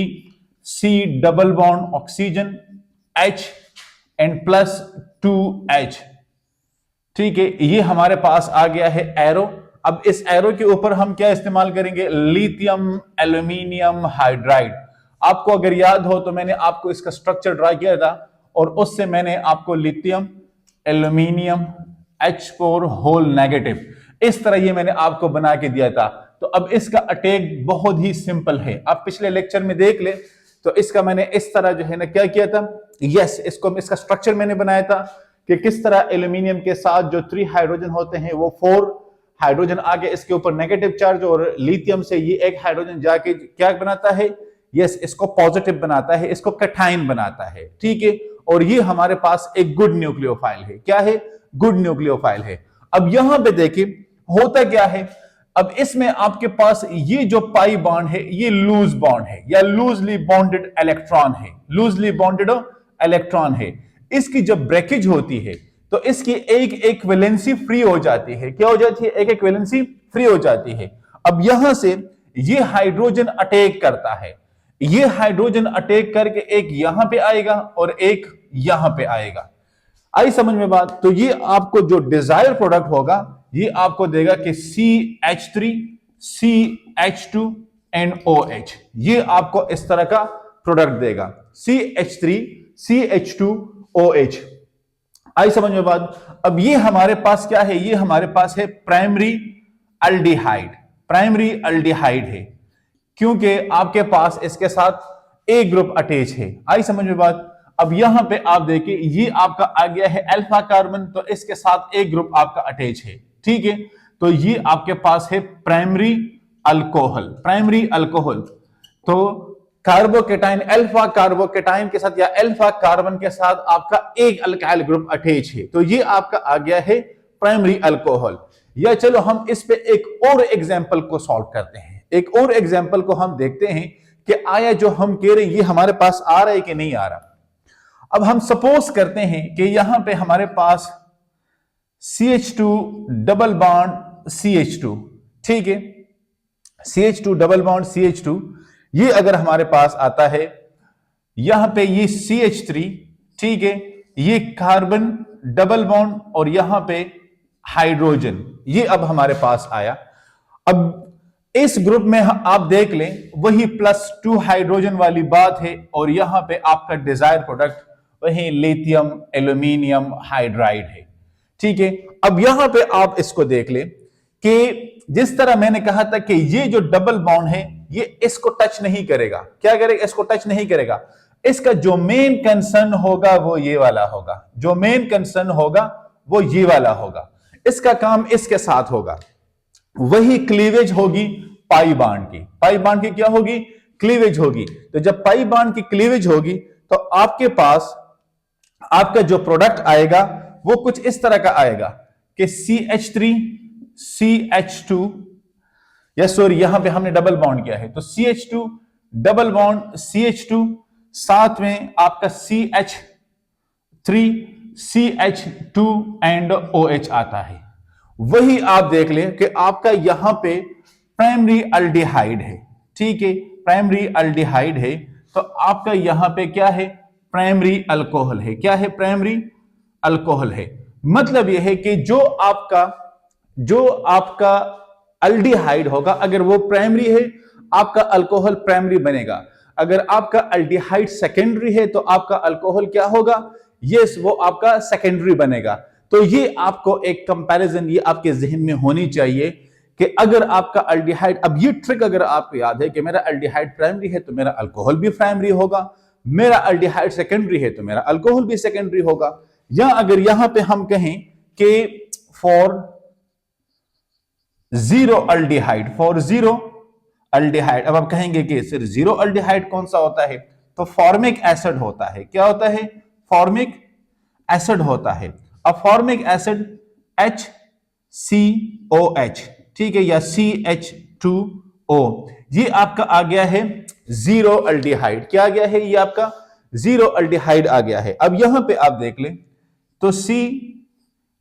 C double bond oxygen H and plus 2H, ठीक है। ये हमारे पास आ गया है एरो। अब इस एरो के ऊपर हम क्या इस्तेमाल करेंगे, लिथियम एल्यूमिनियम हाइड्राइड। आपको अगर याद हो तो मैंने आपको इसका स्ट्रक्चर ड्रा किया था और उससे मैंने आपको lithium aluminium H4 whole negative, इस तरह ये मैंने आपको बना के दिया था। तो अब इसका अटैक बहुत ही सिंपल है, आप पिछले लेक्चर में देख ले। तो इसका मैंने इस तरह जो है ना क्या किया था, यस इसका स्ट्रक्चर मैंने बनाया था कि किस तरह एल्यूमिनियम के साथ जो 3 हाइड्रोजन होते हैं वो 4 हाइड्रोजन आगे इसके ऊपर नेगेटिव चार्ज, और लिथियम से ये एक हाइड्रोजन जाके क्या बनाता है, यस इसको पॉजिटिव बनाता है, इसको कैटायन बनाता है, ठीक है। और ये हमारे पास एक गुड न्यूक्लियोफाइल है। क्या है, गुड न्यूक्लियोफाइल है। अब यहां पे देखिए होता क्या है, अब इसमें आपके पास ये जो पाई बॉन्ड है ये लूज बॉन्ड है या लूजली बॉन्डेड इलेक्ट्रॉन है, लूजली बॉन्डेड इलेक्ट्रॉन है। इसकी जब ब्रेकेज होती है तो इसकी एक वैलेंसी फ्री हो जाती है। क्या हो जाती है, एक वैलेंसी फ्री हो जाती है। अब यहां से ये हाइड्रोजन अटैक करता है, ये हाइड्रोजन अटैक करके एक यहां पे आएगा और एक यहां पे आएगा। आई समझ में बात। तो ये आपको जो डिजायर प्रोडक्ट होगा ये आपको देगा कि CH3 CH2 एंड OH, ये आपको इस तरह का प्रोडक्ट देगा, CH3 CH2 OH। आई समझ में बात। अब ये हमारे पास क्या है, ये हमारे पास है प्राइमरी अल्डिहाइड, प्राइमरी अल्डिहाइड है क्योंकि आपके पास इसके साथ एक ग्रुप अटैच है। आई समझ में बात। अब यहां पे आप देखिए ये आपका आ गया है अल्फा कार्बन, तो इसके साथ एक ग्रुप आपका अटैच है, ठीक है। तो ये आपके पास है प्राइमरी अल्कोहल, प्राइमरी अल्कोहल। तो कार्बोकेटाइन, अल्फा कार्बोकेटाइन के साथ या अल्फा कार्बन के साथ आपका एक अल्काइल ग्रुप अटैच है, तो ये आपका आ गया है प्राइमरी अल्कोहल। या चलो हम इस पे एक और एग्जांपल को सॉल्व करते हैं। एक और एग्जांपल को हम देखते हैं कि आया जो हम कह रहे हैं ये हमारे पास आ रहा है कि नहीं आ रहा। अब हम सपोज करते हैं कि यहां पे हमारे पास CH2 डबल बॉन्ड CH2, ठीक है, CH2 डबल बॉन्ड CH2, ये अगर हमारे पास आता है, यहां पे ये CH3, ठीक है, ये कार्बन डबल बॉन्ड और यहां पे हाइड्रोजन, ये अब हमारे पास आया। अब इस ग्रुप में आप देख लें वही +2 हाइड्रोजन वाली बात है और यहां पे आपका डिजायर प्रोडक्ट वही लिथियम एल्यूमिनियम हाइड्राइड है, ठीक है। अब यहां पे आप इसको देख लें कि जिस तरह मैंने कहा था कि ये जो डबल बॉन्ड है ये इसको टच नहीं करेगा। क्या करेगा, इसको टच नहीं करेगा। इसका जो मेन कंसर्न होगा वो ये वाला होगा, जो मेन कंसर्न होगा वो ये वाला होगा। इसका काम इसके साथ होगा, वही क्लीवेज होगी पाई बॉन्ड की। पाई बॉन्ड की क्या होगी, क्लीवेज होगी। तो जब पाई बॉन्ड की क्लीवेज होगी तो आपके पास आपका जो प्रोडक्ट आएगा वो कुछ इस तरह का आएगा कि CH3 CH2, या सॉरी यहां पे हमने डबल बॉन्ड किया है, तो CH2 डबल बॉन्ड CH2, साथ में आपका CH3 CH2 एंड OH आता है। वही आप देख लें कि आपका यहां पे प्राइमरी अल्डिहाइड है, ठीक है, प्राइमरी अल्डिहाइड है, तो आपका यहां पे क्या है, प्राइमरी अल्कोहल है। क्या है, प्राइमरी अल्कोहल है। मतलब यह है कि जो आपका अल्डिहाइड होगा, अगर वो प्राइमरी है, आपका अल्कोहल प्राइमरी बनेगा। अगर आपका अल्डिहाइड सेकेंडरी है तो आपका अल्कोहल क्या होगा, यस, वो आपका सेकेंडरी बनेगा। तो ये आपको एक कंपैरिजन ये आपके जहन में होनी चाहिए कि अगर आपका अल्डिहाइड, अब ये ट्रिक अगर आपको याद है कि मेरा अल्डिहाइड प्राइमरी है तो मेरा अल्कोहल भी प्राइमरी होगा, मेरा अल्डिहाइड सेकेंडरी है तो मेरा अल्कोहल भी सेकेंडरी होगा। या अगर यहां पे हम कहें कि for zero aldehyde, for zero aldehyde, अब आप कहेंगे कि सिर्फ जीरो अल्डिहाइड कौन सा होता है, तो फॉर्मिक एसिड होता है। क्या होता है, फॉर्मिक एसिड होता है। अब फॉर्मिक एसिड HCOH, ठीक है, या CH2O, ये आपका आ गया है जीरो अल्डिहाइड। क्या आ गया है, ये आपका जीरो अल्डिहाइड आ गया है। अब यहां पे आप देख लें तो C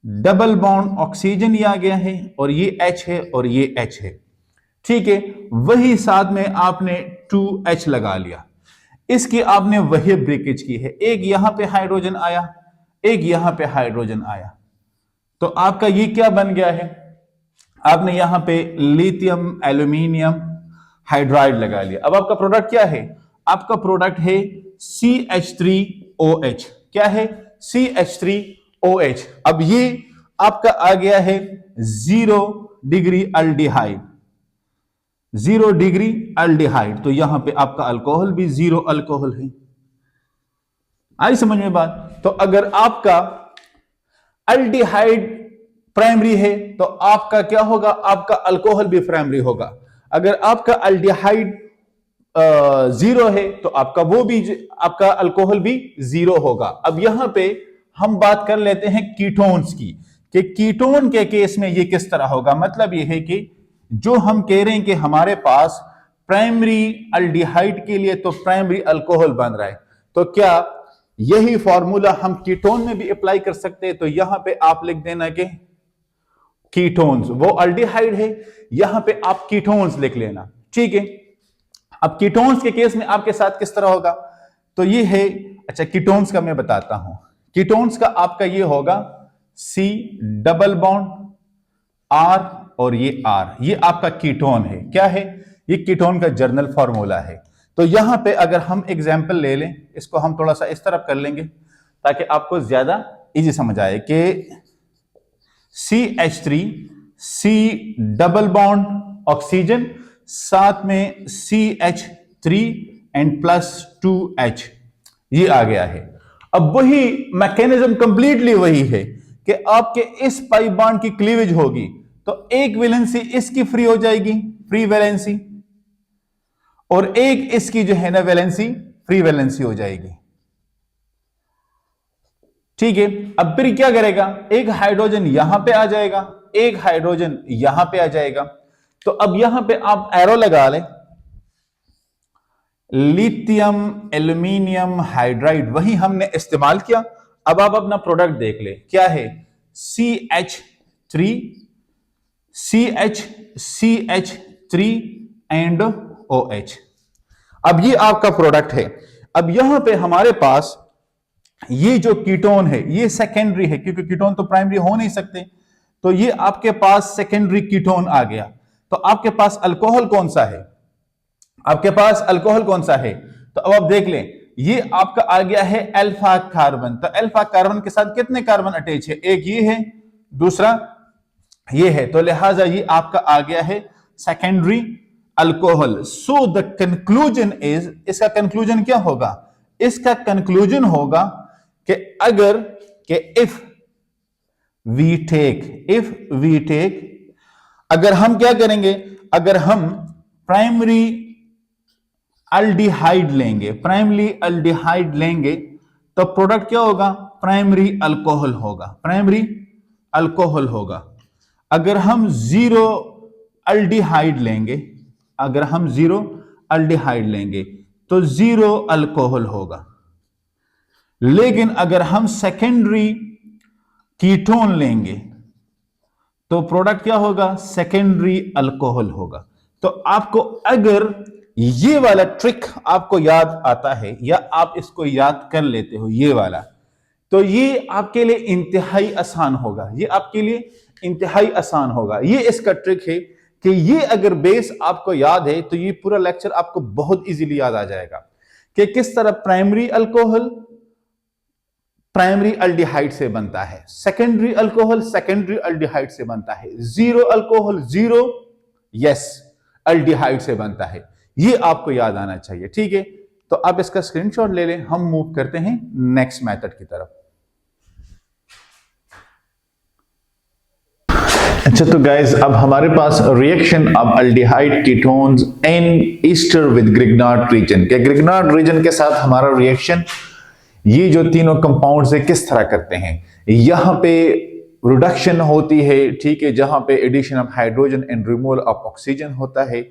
डबल बॉन्ड ऑक्सीजन ये आ गया है, और ये H है और ये H है, ठीक है। वही साथ में आपने 2H लगा लिया, इसकी आपने वही ब्रेकेज की है, एक यहां पे हाइड्रोजन आया, एक यहां पे हाइड्रोजन आया, तो आपका ये क्या बन गया है, आपने यहां पे लिथियम एल्यूमिनियम हाइड्राइड लगा लिया। अब आपका प्रोडक्ट क्या है, आपका प्रोडक्ट है CH3OH। क्या है, CH3OH। अब ये आपका आ गया है 0 डिग्री अल्डिहाइड, 0 डिग्री अल्डिहाइड, तो यहां पे आपका अल्कोहल भी 0 अल्कोहल है। आई समझ में बात। तो अगर आपका अल्डिहाइड प्राइमरी है तो आपका क्या होगा, आपका अल्कोहल भी प्राइमरी होगा। अगर आपका अल्डिहाइड 0 है तो आपका वो भी, आपका अल्कोहल भी 0 होगा। अब यहां पे हम बात कर लेते हैं कीटोन्स की, कि कीटोन के केस में ये किस तरह होगा। मतलब ये है कि जो हम कह रहे हैं कि हमारे पास प्राइमरी अल्डिहाइड के लिए तो प्राइमरी अल्कोहल बन रहा है, तो क्या यही फॉर्मूला हम कीटोन में भी अप्लाई कर सकते हैं। तो यहां पे आप लिख देना कि कीटोन्स, वो अल्डिहाइड है, यहां पे आप कीटोन्स लिख लेना, ठीक है। अब कीटोन्स के केस में आपके साथ किस तरह होगा, तो ये है, अच्छा कीटोन्स का मैं बताता हूं। कीटोन्स का आपका ये होगा C डबल बॉन्ड R और ये R, ये आपका कीटोन है। क्या है, ये कीटोन का जर्नल फॉर्मूला है। तो यहां पे अगर हम एग्जांपल ले लें, इसको हम थोड़ा सा इस तरफ कर लेंगे ताकि आपको ज्यादा इजी समझ आए कि CH3 C double bond oxygen, साथ में CH3 एंड प्लस 2H, ये आ गया है। अब वही मैकेनिज्म कंप्लीटली वही है कि आपके इस पाई बॉन्ड की क्लीवेज होगी तो एक वैलेंसी इसकी फ्री हो जाएगी, फ्री वैलेंसी, और एक इसकी जो है ना वैलेंसी, फ्री वैलेंसी हो जाएगी, ठीक है। अब फिर क्या करेगा, एक हाइड्रोजन यहां पे आ जाएगा, एक हाइड्रोजन यहां पे आ जाएगा। तो अब यहां पे आप एरो लगा लें, लिथियम एल्यूमिनियम हाइड्राइड वही हमने इस्तेमाल किया। अब आप अपना प्रोडक्ट देख ले, क्या है, CH3 CH3 एंड OH। अब ये आपका प्रोडक्ट है। अब यहां पे हमारे पास ये जो कीटोन है ये सेकेंडरी है, क्योंकि कीटोन तो प्राइमरी हो नहीं सकते, तो ये आपके पास सेकेंडरी कीटोन आ गया। तो आपके पास अल्कोहल कौन सा है, आपके पास अल्कोहल कौन सा है, तो अब आप देख लें, ये आपका आ गया है अल्फा कार्बन। तो अल्फा कार्बन के साथ कितने कार्बन अटैच है, एक ये है, दूसरा ये है, तो लिहाजा ये आपका आ गया है secondary alcohol. So the conclusion is, इसका कंक्लूजन क्या होगा, इसका कंक्लूजन होगा कि अगर कि इफ वी टेक, अगर हम क्या करेंगे, अगर हम प्राइमरी अल्डिहाइड लेंगे, प्राइमरी अल्डिहाइड लेंगे, तो प्रोडक्ट क्या होगा? प्राइमरी अल्कोहल होगा, प्राइमरी अल्कोहल होगा। अगर हम जीरो अल्डिहाइड लेंगे, अगर हम जीरो अल्डिहाइड लेंगे तो जीरो अल्कोहल होगा। लेकिन अगर हम सेकेंडरी कीटोन लेंगे तो प्रोडक्ट क्या होगा? सेकेंडरी अल्कोहल होगा। तो आपको अगर ये वाला ट्रिक आपको याद आता है या आप इसको याद कर लेते हो ये वाला, तो ये आपके लिए इंतहाई आसान होगा, ये आपके लिए इंतहाई आसान होगा। ये इसका ट्रिक है कि ये अगर बेस आपको याद है तो ये पूरा लेक्चर आपको बहुत इजीली याद आ जाएगा कि किस तरह प्राइमरी अल्कोहल प्राइमरी अल्डिहाइड से बनता है, सेकेंडरी अल्कोहल सेकेंडरी अल्डिहाइड से बनता है, zero alcohol zero yes aldehyde से बनता है। ये आपको याद आना चाहिए, ठीक है? तो आप इसका स्क्रीनशॉट ले लें। हम मूव करते हैं नेक्स्ट मेथड की तरफ। अच्छा, तो गाइस अब हमारे पास reaction of aldehyde ketones and ester with Grignard reagent के ग्रिग्नार्ड रीजन के साथ हमारा रिएक्शन, ये जो तीनों कंपाउंड्स है किस तरह करते हैं। यहां पे रिडक्शन होती है, ठीक है, जहां पे addition of hydrogen and removal of oxygen होता है।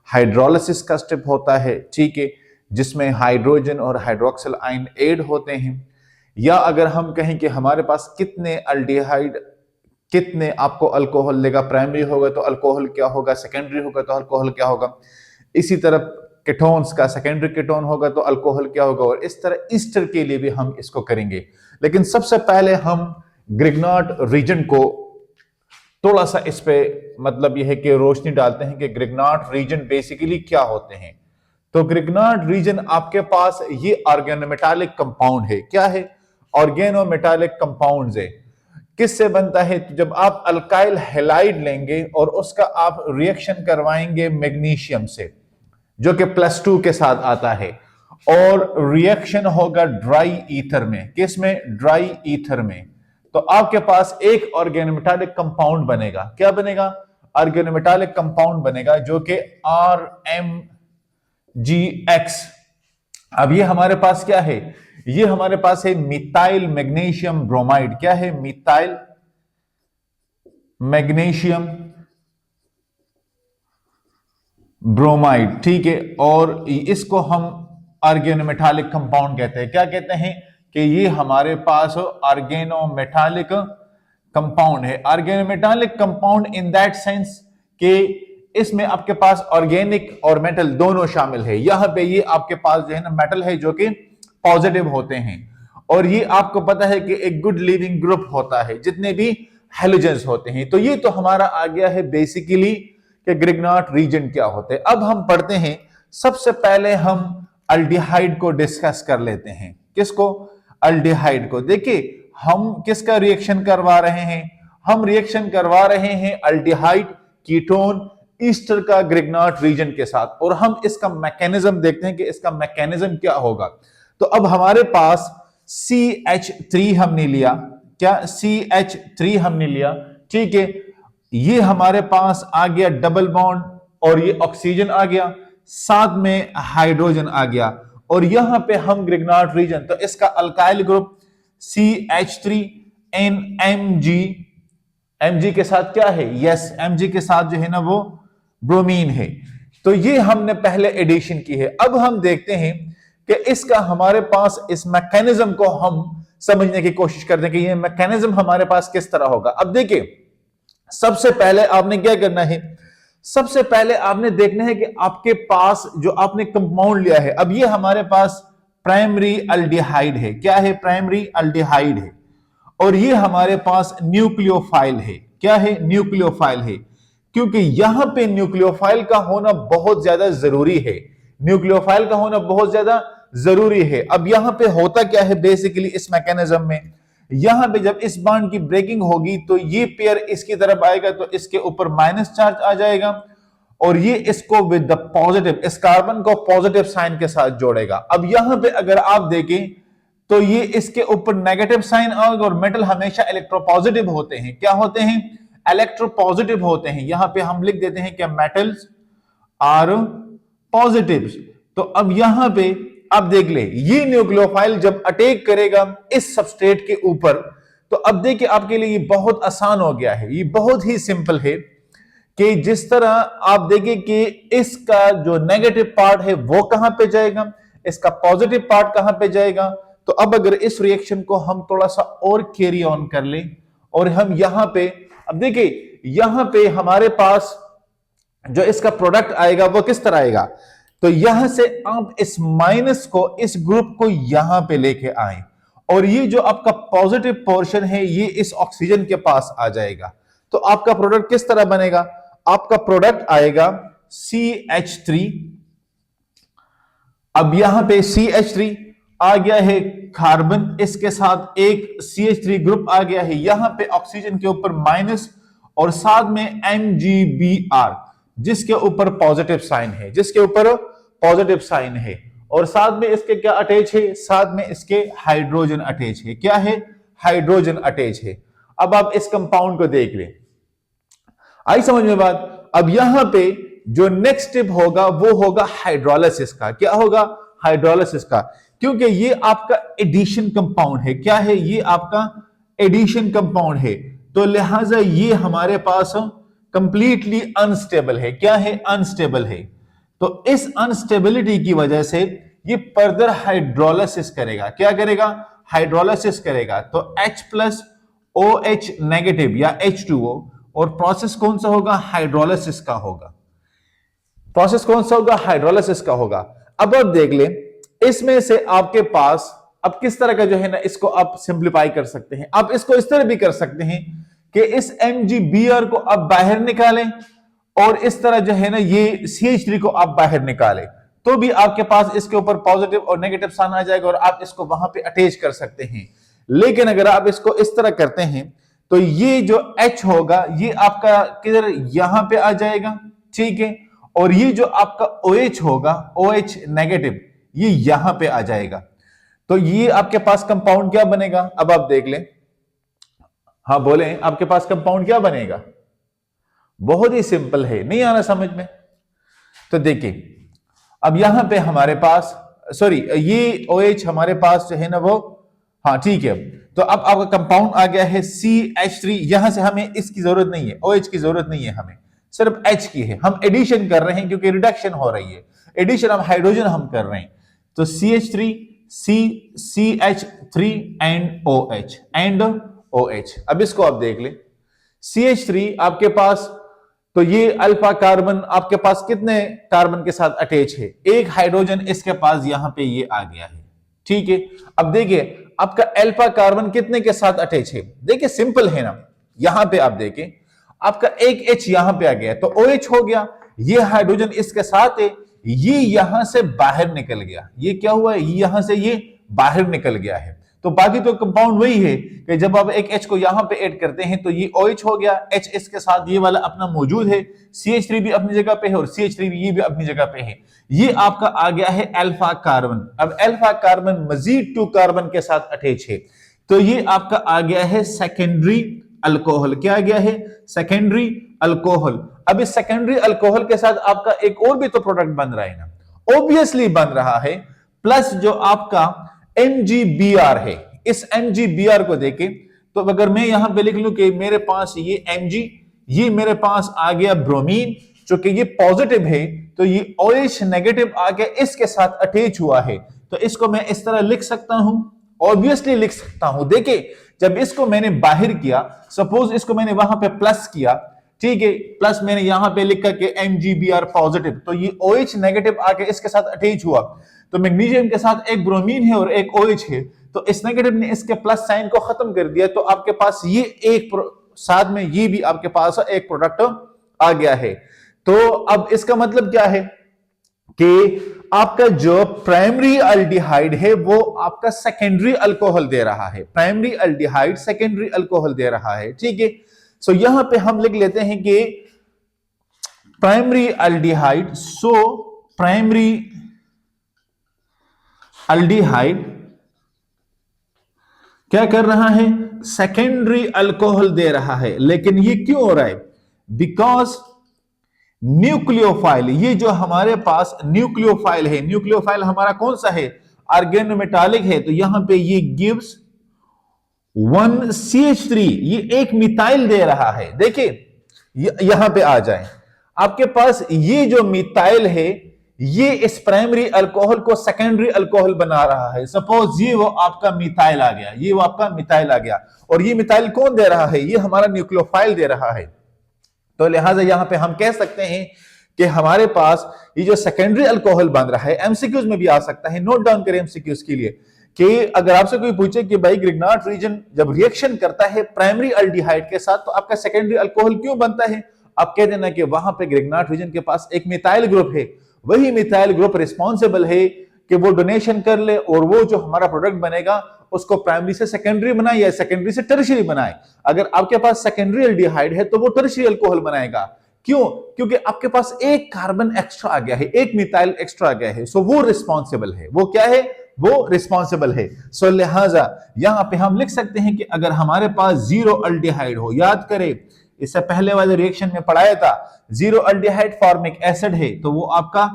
हाइड्रोलिसिस का स्टेप होता है, ठीक है, जिसमें हाइड्रोजन और हाइड्रोक्सिल आयन ऐड होते हैं। या अगर हम कहें कि हमारे पास कितने अल्डिहाइड, कितने आपको अल्कोहल लेगा, प्राइमरी होगा तो अल्कोहल क्या होगा, सेकेंडरी होगा तो अल्कोहल क्या होगा, इसी तरह कीटोन्स का सेकेंडरी कीटोन होगा तो अल्कोहल क्या होगा, और इस तरह ईस्टर के लिए भी हम इसको करेंगे। लेकिन सबसे पहले हम ग्रिग्नार्ड रीजन को थोड़ा सा इस पे मतलब यह है कि रोशनी डालते हैं कि ग्रिग्नार्ड रीजन बेसिकली क्या होते हैं। तो ग्रिग्नार्ड रीजन आपके पास ये ऑर्गेनोमेटालिक कंपाउंड है। क्या है? ऑर्गेनोमेटालिक कंपाउंड्स है। किससे बनता है? तो जब आप अल्काइल हैलाइड लेंगे और उसका आप रिएक्शन करवाएंगे मैग्नीशियम से, जो कि +2 के साथ आता है, और रिएक्शन होगा ड्राई ईथर में। किस में? ड्राई ईथर में। तो आपके पास एक ऑर्गेनोमेटालिक कंपाउंड बनेगा। क्या बनेगा? ऑर्गेनोमेटालिक कंपाउंड बनेगा जो कि RMGX। अब ये हमारे पास क्या है? ये हमारे पास है मिथाइल मैग्नीशियम ब्रोमाइड। क्या है? मिथाइल मैग्नीशियम ब्रोमाइड, ठीक है। और इसको हम ऑर्गेनोमेटालिक कंपाउंड कहते हैं। क्या कहते हैं? कि ये हमारे पास ऑर्गेनोमेटालिक कंपाउंड है। Organometallic compound in that sense कि इसमें आपके पास ऑर्गेनिक और मेटल दोनों शामिल है। यहां पे ये आपके पास जो है ना मेटल है जो कि पॉजिटिव होते हैं, और ये आपको पता है कि एक गुड लिविंग ग्रुप होता है जितने भी हैलोजेंस होते हैं। तो ये तो हमारा आ गया है बेसिकली कि ग्रिग्नार्ड रीजन क्या होते हैं। अब हम पढ़ते हैं, सबसे पहले हम अल्डिहाइड को डिस्कस कर लेते हैं। किसको? अल्डिहाइड को। देखिए हम किसका रिएक्शन करवा रहे हैं? हम रिएक्शन करवा रहे हैं अल्डिहाइड कीटोन ईस्टर का ग्रिग्नार्ड रीजन के साथ, और हम इसका मैकेनिज्म देखते हैं कि इसका मैकेनिज्म क्या होगा। तो अब हमारे पास CH3 हमने लिया। क्या? CH3 हमने लिया, ठीक है। ये हमारे पास आ गया डबल बॉन्ड, और ये ऑक्सीजन आ गया, साथ में हाइड्रोजन आ गया, और यहां पे हम ग्रिग्नार्ड रीजन, तो इसका अल्काइल ग्रुप CH3NMG, Mg के साथ क्या है? यस, Mg के साथ जो है ना वो ब्रोमीन है। तो ये हमने पहले एडिशन की है। अब हम देखते हैं कि इसका हमारे पास इस मैकेनिज्म को हम समझने की कोशिश करते हैं कि ये मैकेनिज्म हमारे पास किस तरह होगा। अब देखिए, सबसे पहले आपने क्या करना है? सबसे पहले आपने देखना है कि आपके पास जो आपने कंपाउंड लिया है, अब ये हमारे पास प्राइमरी अल्डिहाइड है। क्या है? प्राइमरी अल्डिहाइड है। और ये हमारे पास न्यूक्लियोफाइल है। क्या है? न्यूक्लियोफाइल है, क्योंकि यहां पे न्यूक्लियोफाइल का होना बहुत ज्यादा जरूरी है। न्यूक्लियोफाइल का होना बहुत ज्यादा जरूरी है। अब यहां पे होता क्या है बेसिकली इस मैकेनिज्म में? यहां पे जब इस बॉन्ड की ब्रेकिंग होगी तो ये पेयर इसकी तरफ आएगा, तो इसके ऊपर माइनस चार्ज आ जाएगा, और ये इसको विद द पॉजिटिव, इस कार्बन को पॉजिटिव साइन के साथ जोड़ेगा। अब यहां पे अगर आप देखें तो ये इसके ऊपर नेगेटिव साइन आएगा, और मेटल हमेशा इलेक्ट्रोपॉजिटिव होते हैं। क्या होते हैं? इलेक्ट्रोपॉजिटिव होते हैं। यहां पे हम लिख देते हैं कि मेटल्स आर पॉजिटिव। तो अब यहां पे आप देख ले, ये न्यूक्लियोफाइल जब अटैक करेगा इस सबस्ट्रेट के ऊपर, तो अब देखिए आपके लिए ये बहुत आसान हो गया है, ये बहुत ही सिंपल है कि जिस तरह आप देखिए कि इसका जो नेगेटिव पार्ट है वो कहां पे जाएगा, इसका पॉजिटिव पार्ट कहां पे जाएगा। तो अब अगर इस रिएक्शन को हम थोड़ा सा और कैरी ऑन कर लें और हम यहां पे, अब देखिए यहां पे हमारे पास जो इसका प्रोडक्ट आएगा वो किस तरह आएगा, तो यहां से आप इस माइनस को, इस ग्रुप को यहां पे लेके आए और ये जो आपका पॉजिटिव पोर्शन है ये इस ऑक्सीजन के पास आ जाएगा। तो आपका प्रोडक्ट किस तरह बनेगा, आपका प्रोडक्ट आएगा CH3। अब यहां पे CH3 आ गया है कार्बन, इसके साथ एक CH3 ग्रुप आ गया है, यहां पे ऑक्सीजन के ऊपर माइनस और साथ में MgBr जिसके ऊपर पॉजिटिव साइन है, जिसके ऊपर पॉजिटिव साइन है, और साथ में इसके क्या अटैच है, साथ में इसके हाइड्रोजन अटैच है। क्या है, हाइड्रोजन अटैच है। अब आप इस कंपाउंड को देख लें, आई समझ में बात। अब यहां पे जो नेक्स्ट स्टेप होगा वो होगा हाइड्रोलाइसिस का। क्या होगा, हाइड्रोलाइसिस का, क्योंकि ये आपका एडिशन कंपाउंड है। क्या है, ये आपका एडिशन कंपाउंड है, तो लिहाजा ये हमारे पास कंप्लीटली अनस्टेबल है। क्या है, अनस्टेबल है। तो इस अनस्टेबिलिटी की वजह से ये फर्दर हाइड्रोलाइसिस करेगा। क्या करेगा, हाइड्रोलाइसिस करेगा। तो H+OH नेगेटिव या H2O, और प्रोसेस कौन सा होगा, हाइड्रोलाइसिस का होगा। प्रोसेस कौन सा होगा, हाइड्रोलाइसिस का होगा। अब आप देख ले, इसमें से आपके पास अब किस तरह का जो है ना, इसको आप सिंप्लीफाई कर सकते हैं। आप इसको इस तरह भी कर सकते हैं कि इस MgBr को आप बाहर निकालें और इस तरह जो है ना ये CH3 को आप बाहर निकालें, तो भी आपके पास इसके ऊपर पॉजिटिव और नेगेटिव साइन आ जाएगा और आप इसको वहां पे अटैच कर सकते हैं। लेकिन अगर आप इसको इस तरह करते हैं तो ये जो H होगा ये आपका किधर, यहां पे आ जाएगा, ठीक है, और ये जो आपका OH होगा, OH नेगेटिव, ये यहां पे आ जाएगा। तो ये आपके पास कंपाउंड क्या बनेगा, अब आप देख लें। हाँ बोले, आपके पास कंपाउंड क्या बनेगा, बहुत ही सिंपल है, नहीं आना समझ में। तो देखिए अब यहां पे हमारे पास, सॉरी ये OH हमारे पास जो है ना वो, हाँ ठीक है। तो अब आपका कंपाउंड आ गया है CH3। यहां से हमें इसकी जरूरत नहीं है, OH की जरूरत नहीं है, हमें सिर्फ H की है। हम एडिशन कर रहे हैं क्योंकि रिडक्शन हो रही है, एडिशन हम हाइड्रोजन हम कर रहे हैं। तो CH3 CH3 एंड OH। अब इसको आप देख ले, CH3 आपके पास, तो ये अल्फा कार्बन आपके पास कितने कार्बन के साथ अटैच है, एक हाइड्रोजन इसके पास यहां पे ये आ गया है, ठीक है। अब देखिए आपका अल्फा कार्बन कितने के साथ अटैच है, देखिए सिंपल है ना, यहां पे आप देखें आपका एक H यहां पे आ गया तो OH हो गया, ये हाइड्रोजन इसके साथ है, ये यहां से बाहर निकल गया, ये क्या हुआ, यहां से ये बाहर निकल गया है। तो बाकी तो कंपाउंड वही है कि जब आप एक H को यहां पे ऐड करते हैं तो ये OH हो गया, H इसके साथ ये वाला अपना मौजूद है, CH3 भी अपनी जगह पे है और CH3 भी ये भी अपनी जगह पे है। ये आपका आ गया है अल्फा कार्बन। अब अल्फा कार्बन मजीद 2 कार्बन के साथ अटैच है, तो ये आपका आ गया है सेकेंडरी अल्कोहल। क्या आ गया है, सेकेंडरी अल्कोहल। अब इस सेकेंडरी अल्कोहल के साथ आपका एक और भी तो प्रोडक्ट बन रहा है ना, ऑब्वियसली बन रहा है, प्लस जो आपका MgBr है। इस MgBr को देखें तो अगर मैं यहां पे लिख लूं कि मेरे पास ये Mg, ये मेरे पास आ गया ब्रोमीन, चूंकि ये पॉजिटिव है तो ये OH नेगेटिव आके इसके साथ अटैच हुआ है, तो इसको मैं इस तरह लिख सकता हूं, ऑब्वियसली लिख सकता हूं। देखिए जब इसको मैंने बाहर किया, सपोज इसको मैंने वहां पे प्लस किया, ठीक है, प्लस मैंने यहां पे लिखा कि MgBr पॉजिटिव, तो ये OH नेगेटिव आके इसके साथ अटैच हुआ, तो मैग्नीशियम के साथ एक ब्रोमीन है और एक OH है, तो इस नेगेटिव ने इसके प्लस साइन को खत्म कर दिया, तो आपके पास ये एक साथ में ये भी आपके पास एक प्रोडक्ट आ गया है। तो अब इसका मतलब क्या है कि आपका जो प्राइमरी अल्डिहाइड है वो आपका सेकेंडरी अल्कोहल दे रहा है, प्राइमरी अल्डिहाइड सेकेंडरी अल्कोहल दे रहा है, ठीक है। सो यहां पे हम लिख लेते हैं कि primary aldehyde, so primary aldehyde क्या कर रहा है, सेकेंडरी अल्कोहल दे रहा है। लेकिन ये क्यों हो रहा है, बिकॉज न्यूक्लियोफाइल, ये जो हमारे पास न्यूक्लियोफाइल है, न्यूक्लियोफाइल हमारा कौन सा है, ऑर्गेनोमेटालिक है, तो यहां पे ये गिव्स 1CH3, ये एक मिथाइल दे रहा है। देखिए यहां पे आ जाए, आपके पास ये जो मिथाइल है ये इस प्राइमरी अल्कोहल को सेकेंडरी अल्कोहल बना रहा है। सपोज ये वो आपका मिथाइल आ गया, ये वो आपका मिथाइल आ गया, और ये मिथाइल कौन दे रहा है, ये हमारा न्यूक्लियोफाइल दे रहा है। तो लिहाजा यहां पे हम कह सकते हैं कि हमारे पास ये जो सेकेंडरी अल्कोहल बन रहा है, एमसीक्यूज में भी आ सकता है, नोट डाउन करें एमसीक्यूज के लिए, कि अगर आपसे कोई पूछे कि भाई ग्रिग्नार्ड रीजन जब रिएक्शन करता है प्राइमरी अल्डिहाइड के साथ तो आपका सेकेंडरी अल्कोहल क्यों बनता है, आप कह देना कि वहां पे ग्रिग्नार्ड रीजन के पास एक मिथाइल ग्रुप है, वही मिथाइल ग्रुप रिस्पॉन्सिबल है कि वो डोनेशन कर ले और वो जो हमारा प्रोडक्ट बनेगा उसको प्राइमरी से सेकेंडरी बनाए या सेकेंडरी से टर्शियरी बनाए। अगर आपके पास सेकेंडरी अल्डिहाइड है तो वो टर्शियरी अल्कोहल बनाएगा। क्यों? क्योंकि आपके पास एक कार्बन एक्स्ट्रा आ गया है, एक मिथाइल एक्स्ट्रा आ गया है, सो वो रिस्पॉन्सिबल है। वो क्या है? वो रिस्पॉन्सिबल है। सो लिहाजा यहां पे हम लिख सकते हैं कि अगर हमारे पास जीरो अल्डिहाइड हो, याद करें इससे पहले वाले रिएक्शन में पढ़ाया था, जीरो अल्डिहाइड फॉर्मिक एसिड है तो वो आपका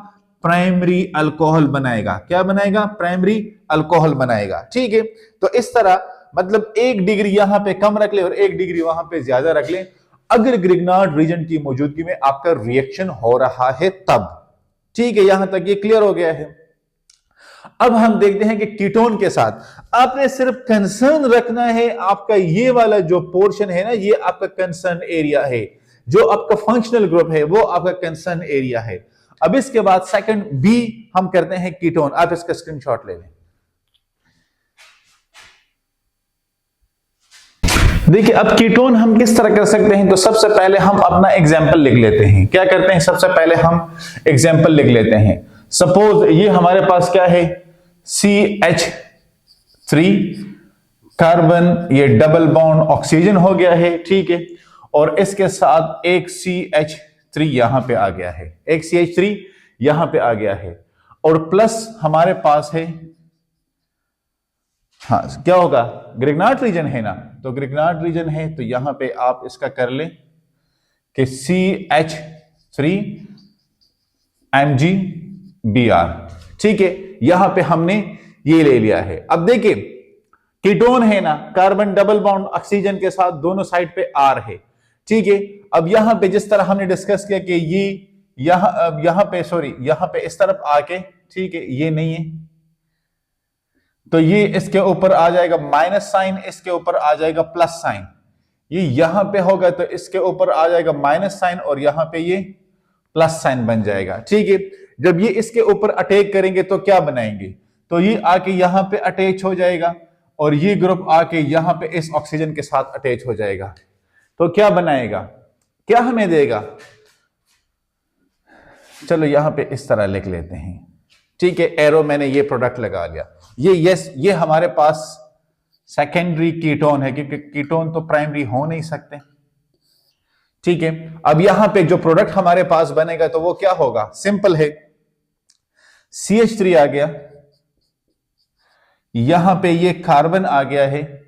प्राइमरी अल्कोहल बनाएगा। क्या बनाएगा? प्राइमरी अल्कोहल बनाएगा। ठीक है, तो इस तरह मतलब 1 डिग्री यहां पे कम रख ले और 1 डिग्री वहां पे ज्यादा रख ले, अगर ग्रिग्नार्ड रीजन की मौजूदगी में आपका रिएक्शन हो रहा है तब। ठीक है, यहां तक ये क्लियर हो गया है। अब हम देखते हैं कि कीटोन के साथ आपने सिर्फ कंसर्न रखना है, आपका ये वाला जो पोर्शन है ना, ये आपका कंसर्न एरिया है, जो आपका फंक्शनल ग्रुप है वो आपका कंसर्न एरिया है। अब इसके बाद सेकंड बी हम करते हैं कीटोन। आप इसका स्क्रीनशॉट ले लें। देखिए अब कीटोन हम किस तरह कर सकते हैं, तो सबसे पहले हम अपना एग्जाम्पल लिख लेते हैं। क्या करते हैं? सबसे पहले हम एग्जाम्पल लिख लेते हैं। सपोज ये हमारे पास क्या है, CH3 कार्बन, ये डबल बॉन्ड ऑक्सीजन हो गया है। ठीक है, और इसके साथ एक CH3 यहां पे आ गया है, एक CH3 यहां पे आ गया है, और प्लस हमारे पास है, हाँ क्या होगा, ग्रिग्नार्ड रीजन है ना, तो ग्रिग्नार्ड रीजन है तो यहां पे आप इसका कर ले कि CH3MgBr। ठीक है, यहां पे हमने ये ले लिया है। अब देखिए कीटोन है ना, कार्बन डबल बॉन्ड ऑक्सीजन के साथ दोनों साइड पे R है। ठीक है, अब यहां पे जिस तरह हमने डिस्कस किया कि ये यहां पे इस तरफ आके, ठीक है, ये नहीं है तो ये इसके ऊपर आ जाएगा माइनस साइन, इसके ऊपर आ जाएगा प्लस साइन, ये यहां पे होगा तो इसके ऊपर आ जाएगा माइनस साइन और यहां पे ये प्लस साइन बन जाएगा। ठीक है, जब ये इसके ऊपर अटैक करेंगे तो क्या बनाएंगे, तो ये आके यहां पे अटैच हो जाएगा और ये ग्रुप आके यहां पे इस ऑक्सीजन के साथ अटैच हो जाएगा, तो क्या बनाएगा, क्या हमें देगा। चलो यहां पे इस तरह लिख लेते हैं। ठीक है, एरो मैंने ये प्रोडक्ट लगा लिया, ये हमारे पास सेकेंडरी कीटोन है, क्योंकि कीटोन तो प्राइमरी हो नहीं सकते। ठीक है, अब यहां पे जो प्रोडक्ट हमारे पास बनेगा तो वो क्या होगा, सिंपल है, CH3 आ गया, यहां पे ये कार्बन आ गया है,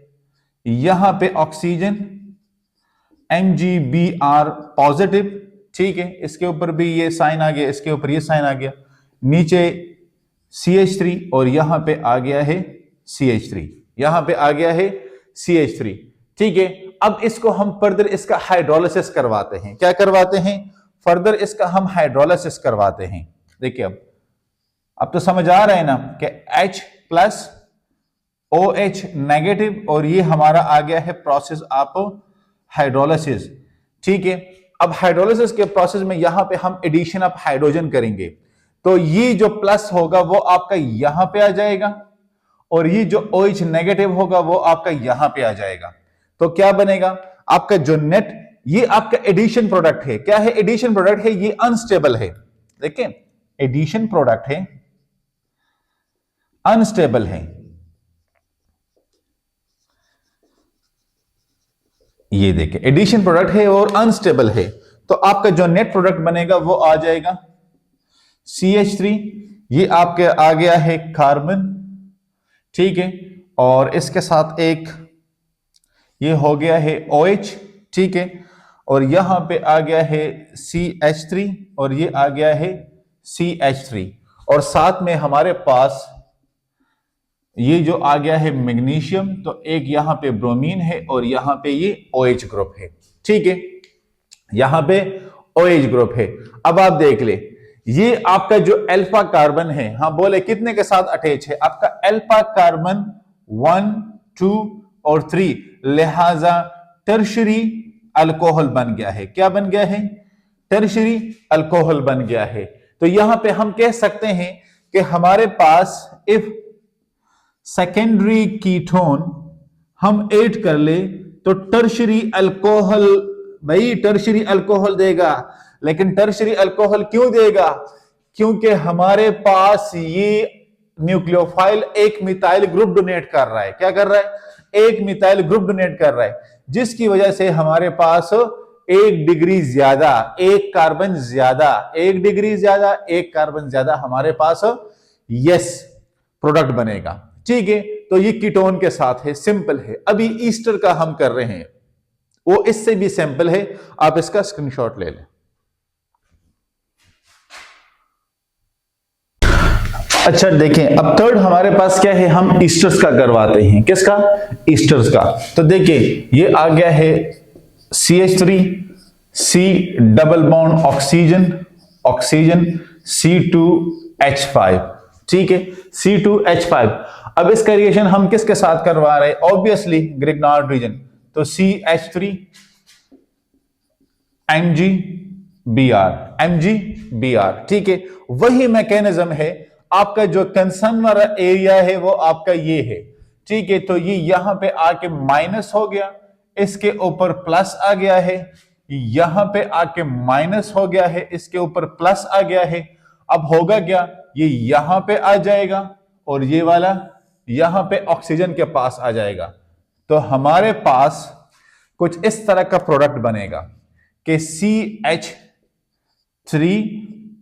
यहां पे ऑक्सीजन MgBr पॉजिटिव। ठीक है, इसके ऊपर भी ये साइन आ गया, इसके ऊपर ये साइन आ गया, नीचे CH3 और यहां पे आ गया है CH3, यहां पे आ गया है CH3। ठीक है, अब इसको हम फर्दर इसका हाइड्रोलिसिस करवाते हैं। क्या करवाते हैं? फर्दर इसका हम हाइड्रोलिसिस करवाते हैं। देखिए अब तो समझ आ रहा है ना कि H प्लस OH नेगेटिव और ये हमारा आ गया है प्रोसेस ऑफ हाइड्रोलिसिस। ठीक है, अब हाइड्रोलिसिस के प्रोसेस में यहां पे हम एडिशन ऑफ हाइड्रोजन करेंगे, तो ये जो प्लस होगा वो आपका यहां पे आ जाएगा और ये जो OH नेगेटिव होगा वो आपका यहां पे आ जाएगा। तो क्या बनेगा आपका जो नेट, ये आपका एडिशन प्रोडक्ट है। क्या है? एडिशन प्रोडक्ट है, ये अनस्टेबल है। देखिए एडिशन प्रोडक्ट है, अनस्टेबल है, ये देखिए एडिशन प्रोडक्ट है और अनस्टेबल है, तो आपका जो नेट प्रोडक्ट बनेगा वो आ जाएगा CH3, ये आपके आ गया है कार्बन। ठीक है, और इसके साथ एक ये हो गया है OH। ठीक है, और यहां पे आ गया है CH3 और ये आ गया है CH3 और साथ में हमारे पास ये जो आ गया है मैग्नीशियम, तो एक यहां पे ब्रोमीन है और यहां पे ये OH ग्रुप है। ठीक है, यहां पे OH ग्रुप है। अब आप देख ले, ये आपका जो अल्फा कार्बन है, हाँ बोले कितने के साथ अटैच है? आपका अल्फा कार्बन 1, 2 और 3, लिहाजा टर्शरी अल्कोहल बन गया है। क्या बन गया है? टर्शरी अल्कोहल बन गया है। तो यहां पे हम कह सकते हैं कि हमारे पास इफ सेकेंडरी कीटोन हम ऐड कर ले तो टर्शरी अल्कोहल, भाई टर्शरी अल्कोहल देगा। लेकिन टर्शरी अल्कोहल क्यों देगा? क्योंकि हमारे पास ये न्यूक्लियोफाइल एक मिथाइल ग्रुप डोनेट कर रहा है। क्या कर रहा है? एक मिथाइल ग्रुप डोनेट कर रहा है, जिसकी वजह से हमारे पास 1 डिग्री ज्यादा, 1 कार्बन ज्यादा, 1 डिग्री ज्यादा, 1 कार्बन ज्यादा हमारे पास यस प्रोडक्ट बनेगा। ठीक है, तो ये कीटोन के साथ है, सिंपल है। अभी ईस्टर का हम कर रहे हैं, वो इससे भी सिंपल है, आप इसका स्क्रीनशॉट ले लें। अच्छा देखें, अब थर्ड हमारे पास क्या है, हम ईस्टर्स का करवाते हैं। किसका? ईस्टर्स का। तो देखिए ये आ गया है CH3, C double bond oxygen, oxygen C2H5। ठीक है, C2H5। अब इसका रिएक्शन हम किसके साथ करवा रहे हैं? ऑब्वियसली ग्रिग्नार्ड रीजन, तो CH3 MgBr, MgBr। ठीक है, वही मैकेनिज्म है। आपका जो कंसर्न वाला एरिया है वो आपका ये है। ठीक है, तो ये यहां पे आके माइनस हो गया, इसके ऊपर प्लस आ गया है, यहां पे आके माइनस हो गया है, इसके ऊपर प्लस आ गया है। अब होगा क्या, ये यहां पे आ जाएगा और ये वाला यहां पे ऑक्सीजन के पास आ जाएगा। तो हमारे पास कुछ इस तरह का प्रोडक्ट बनेगा कि CH3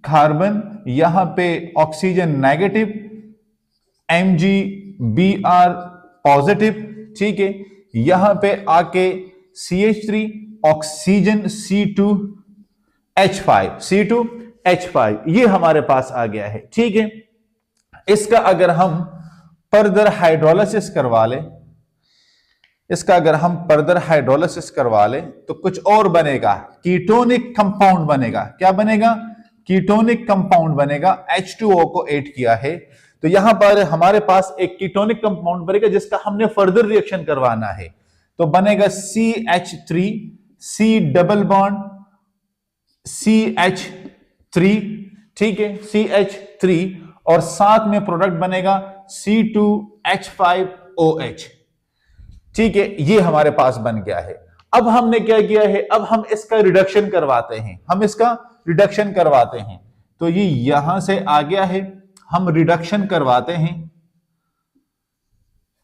कार्बन, यहां पे ऑक्सीजन नेगेटिव, MgBr पॉजिटिव। ठीक है, यहां पे आके CH3 ऑक्सीजन C2H5, ये हमारे पास आ गया है। ठीक है, इसका अगर हम फर्दर हाइड्रोलिसिस करवा ले, इसका अगर हम फर्दर हाइड्रोलिसिस करवा ले तो कुछ और बनेगा, कीटोनिक कंपाउंड बनेगा। क्या बनेगा? कीटोनिक कंपाउंड बनेगा। H2O को ऐड किया है, तो यहां पर हमारे पास एक कीटोनिक कंपाउंड बनेगा जिसका हमने फर्दर रिएक्शन करवाना है। तो बनेगा CH3, C double bond CH3। ठीक है, CH3 और साथ में प्रोडक्ट बनेगा C2H5OH। ठीक है, ये हमारे पास बन गया है। अब हमने क्या किया है, अब हम इसका रिडक्शन करवाते हैं, हम इसका रिडक्शन करवाते हैं। तो ये यहां से आ गया है, हम रिडक्शन करवाते हैं।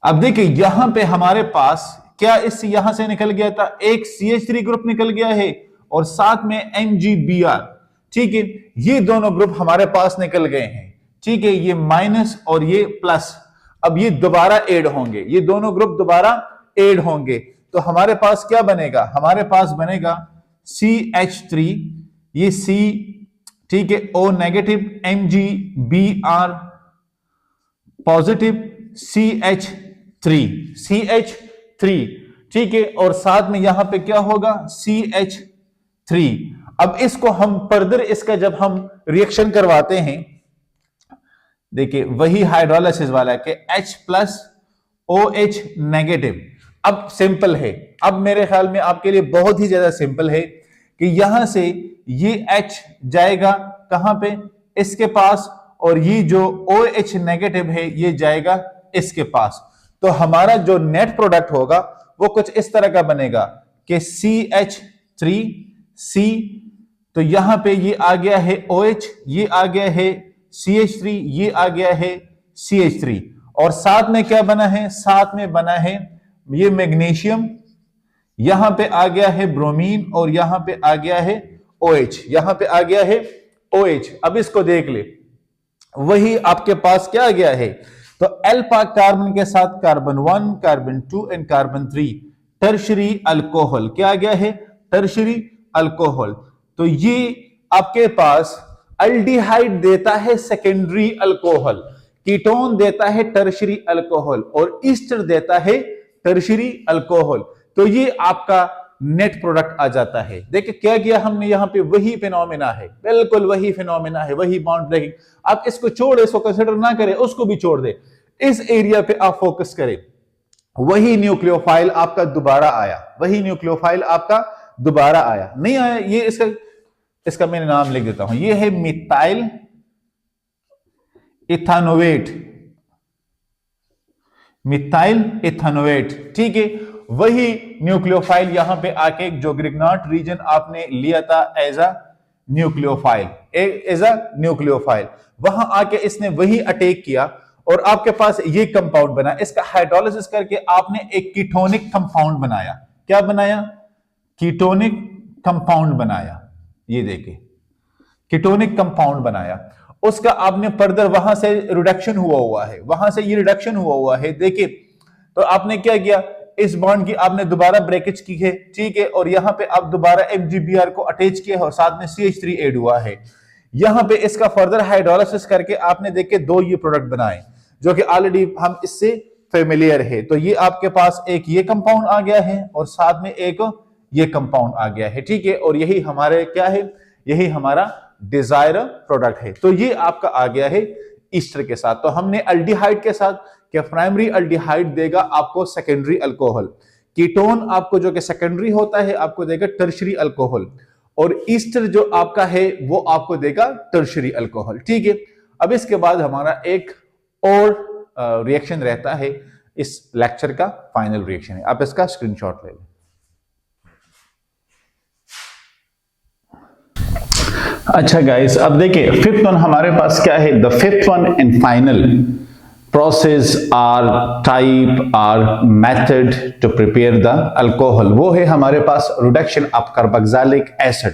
अब देखिए यहां पे हमारे पास क्या इस यहां से निकल गया था, एक CH3 ग्रुप निकल गया है और साथ में MgBr। ठीक है, ये दोनों ग्रुप हमारे पास निकल गए हैं। ठीक है, ये माइनस और ये प्लस, अब ये दोबारा ऐड होंगे, ये दोनों ग्रुप दोबारा ऐड होंगे। तो हमारे पास क्या बनेगा? हमारे पास बनेगा CH3, ये C, ठीक है, O negative, MgBr positive, CH3। ठीक है, और साथ में यहां पे क्या होगा? CH3। अब इसको हम फर्दर, इसका जब हम रिएक्शन करवाते हैं, देखिए वही हाइड्रोलिसिस वाला कि H प्लस OH नेगेटिव। अब सिंपल है, अब मेरे ख्याल में आपके लिए बहुत ही ज्यादा सिंपल है कि यहां से ये H जाएगा कहां पे? इसके पास, और ये जो OH नेगेटिव है ये जाएगा इसके पास। तो हमारा जो नेट प्रोडक्ट होगा वो कुछ इस तरह का बनेगा कि CH3C, तो यहां पे ये आ गया है OH, ये आ गया है CH3, ये आ गया है CH3, और साथ में क्या बना है? साथ में बना है ये मैग्नीशियम, यहां पे आ गया है ब्रोमीन, और यहां पे आ गया है OH, यहां पे आ गया है OH। अब इसको देख ले, वही आपके पास क्या आ गया है? तो अल्फा कार्बन के साथ carbon 1, carbon 2 and carbon 3, tertiary alcohol. क्या आ गया है? Tertiary alcohol. तो ये आपके पास अल्डिहाइड देता है सेकेंडरी अल्कोहल, कीटोन देता है टर्शरी अल्कोहल और ईस्टर देता है टर्शरी अल्कोहल। तो ये आपका नेट प्रोडक्ट आ जाता है। देखिए क्या किया हमने यहां पे, वही फिनोमेना है, बिल्कुल वही फिनोमेना है, वही बॉन्ड ब्रेकिंग। आप इसको छोड़े, इसको कंसिडर ना करें, उसको भी छोड़ दे, इस एरिया पे आप फोकस करें। वही न्यूक्लियोफाइल आपका दोबारा आया, वही न्यूक्लियोफाइल आपका दोबारा आया, नहीं आया, ये इसका मैं नाम लिख देता हूं, ये है मिथाइल इथानोएट, मिथाइल इथानोएट, ठीक है। वही न्यूक्लियोफाइल यहां पे आके जो ग्रिग्नाट रीजन आपने लिया था एज अ न्यूक्लियोफाइल, वहां आके इसने वही अटैक किया और आपके पास ये कंपाउंड बना। इसका हाइड्रोलिसिस करके आपने एक कीटोनिक कंपाउंड बनाया। क्या बनाया? कीटोनिक कंपाउंड बनाया। ये देखिए कीटोनिक कंपाउंड बनाया, उसका आपने फर्दर वहां से रिडक्शन हुआ है, वहां से ये रिडक्शन हुआ है। देखिए तो आपने क्या किया, इस बॉन्ड की आपने दोबारा ब्रेकेज की है, ठीक है, और यहां पे आप दोबारा MgBr को अटैच किया है और साथ में CH3 ऐड हुआ है। यहां पे इसका फर्दर हाइड्रोलिसिस करके आपने देखे दो ये प्रोडक्ट बनाए जो कि ऑलरेडी हम इससे फेमिलियर है। तो ये आपके पास एक ये कंपाउंड आ गया है और साथ में एक ये कंपाउंड आ गया है, ठीक है, और यही हमारे क्या है, यही हमारा डिजायर प्रोडक्ट है। तो ये आपका आ गया है ईस्टर के साथ। तो हमने अल्डिहाइड के साथ क्या, प्राइमरी अल्डिहाइड देगा आपको सेकेंडरी अल्कोहल, कीटोन आपको जो कि सेकेंडरी होता है आपको देगा टर्शरी अल्कोहल, और ईस्टर जो आपका है वो आपको देगा टर्शरी अल्कोहल, ठीक है। अब इसके बाद हमारा एक और रिएक्शन रहता है, इस लेक्चर का फाइनल रिएक्शन है, आप इसका स्क्रीनशॉट ले लें। अच्छा गाइस, अब देखिए फिफ्थ वन हमारे पास क्या है, the fifth one and final process are type are method to prepare the alcohol, वो है हमारे पास रिडक्शन ऑफ कार्बोक्सिलिक एसिड।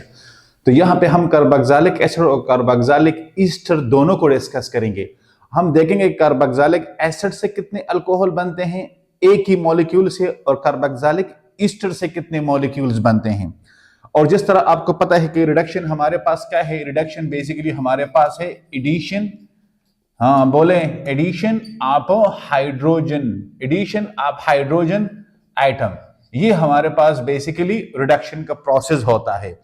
तो यहां पे हम कार्बोक्सिलिक एसिड और कार्बोक्सिलिक ईस्टर दोनों को डिस्कस करेंगे। हम देखेंगे कार्बोक्सिलिक एसिड से कितने अल्कोहल बनते हैं एक ही मॉलिक्यूल से, और कार्बोक्सिलिक ईस्टर से कितने मॉलिक्यूल्स बनते हैं। और जिस तरह आपको पता है कि रिडक्शन हमारे पास क्या है, रिडक्शन बेसिकली हमारे पास है एडिशन, हाँ बोले addition of hydrogen, addition of hydrogen item, ये हमारे पास बेसिकली रिडक्शन का प्रोसेस होता है।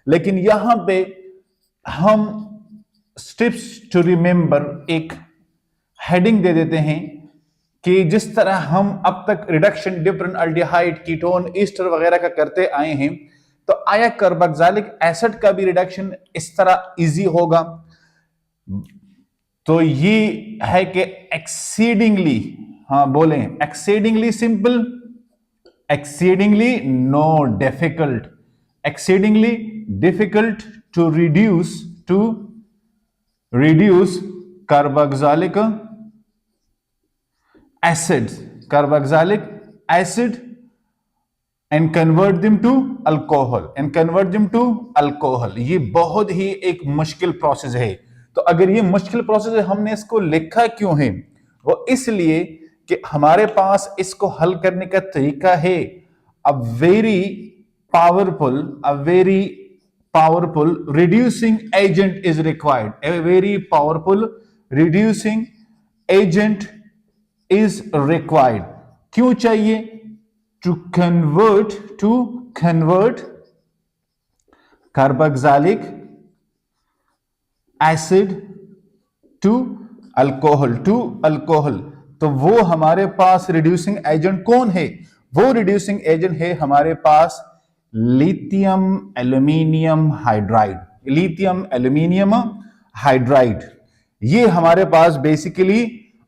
लेकिन यहां पे हम स्टेप्स टू रिमेंबर एक हेडिंग दे देते हैं कि जिस तरह हम अब तक reduction different aldehyde, ketone, ester वगैरह का करते आए हैं, तो आया कार्बोक्सिलिक एसिड का भी रिडक्शन इस तरह इजी होगा। तो ये है कि एक्सीडिंगली, हाँ बोले exceedingly simple, exceedingly no difficult, exceedingly difficult to reduce carboxylic acid and convert them to alcohol, ये बहुत ही एक मुश्किल प्रोसेस है। तो अगर ये मुश्किल प्रोसेस है, हमने इसको लिखा क्यों है, वो इसलिए कि हमारे पास इसको हल करने का तरीका है। A very powerful reducing agent is required, a very powerful reducing agent is required. क्यों चाहिए? to convert carboxylic acid to alcohol, तो वो हमारे पास रिड्यूसिंग एजेंट कौन है? वो रिड्यूसिंग एजेंट है हमारे पास लिथियम एल्यूमिनियम हाइड्राइड, ये हमारे पास basically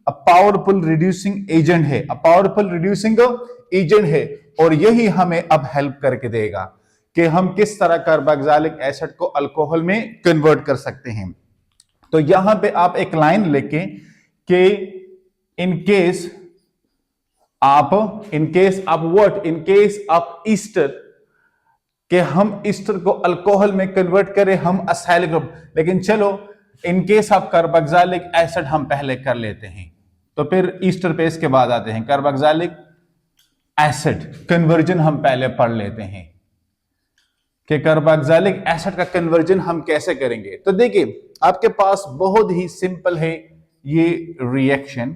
a powerful reducing agent है, और यही हमें अब हेल्प करके देगा कि हम किस तरह कार्बोक्सिलिक एसिड को अल्कोहल में कन्वर्ट कर सकते हैं। तो यहां पे आप एक लाइन लिखें कि इन केस ऑफ ईस्टर, कि हम ईस्टर को अल्कोहल में कन्वर्ट करें, हम असाइल ग्रुप, लेकिन चलो in case of carboxylic acid हम पहले कर लेते हैं, तो फिर ईस्टर पे इसके बाद आते हैं। कार्बोक्सिलिक एसिड कन्वर्जन हम पहले पढ़ लेते हैं। कि कार्बोक्सिलिक एसिड का कन्वर्जन हम कैसे करेंगे। तो देखिए आपके पास बहुत ही सिंपल है ये रिएक्शन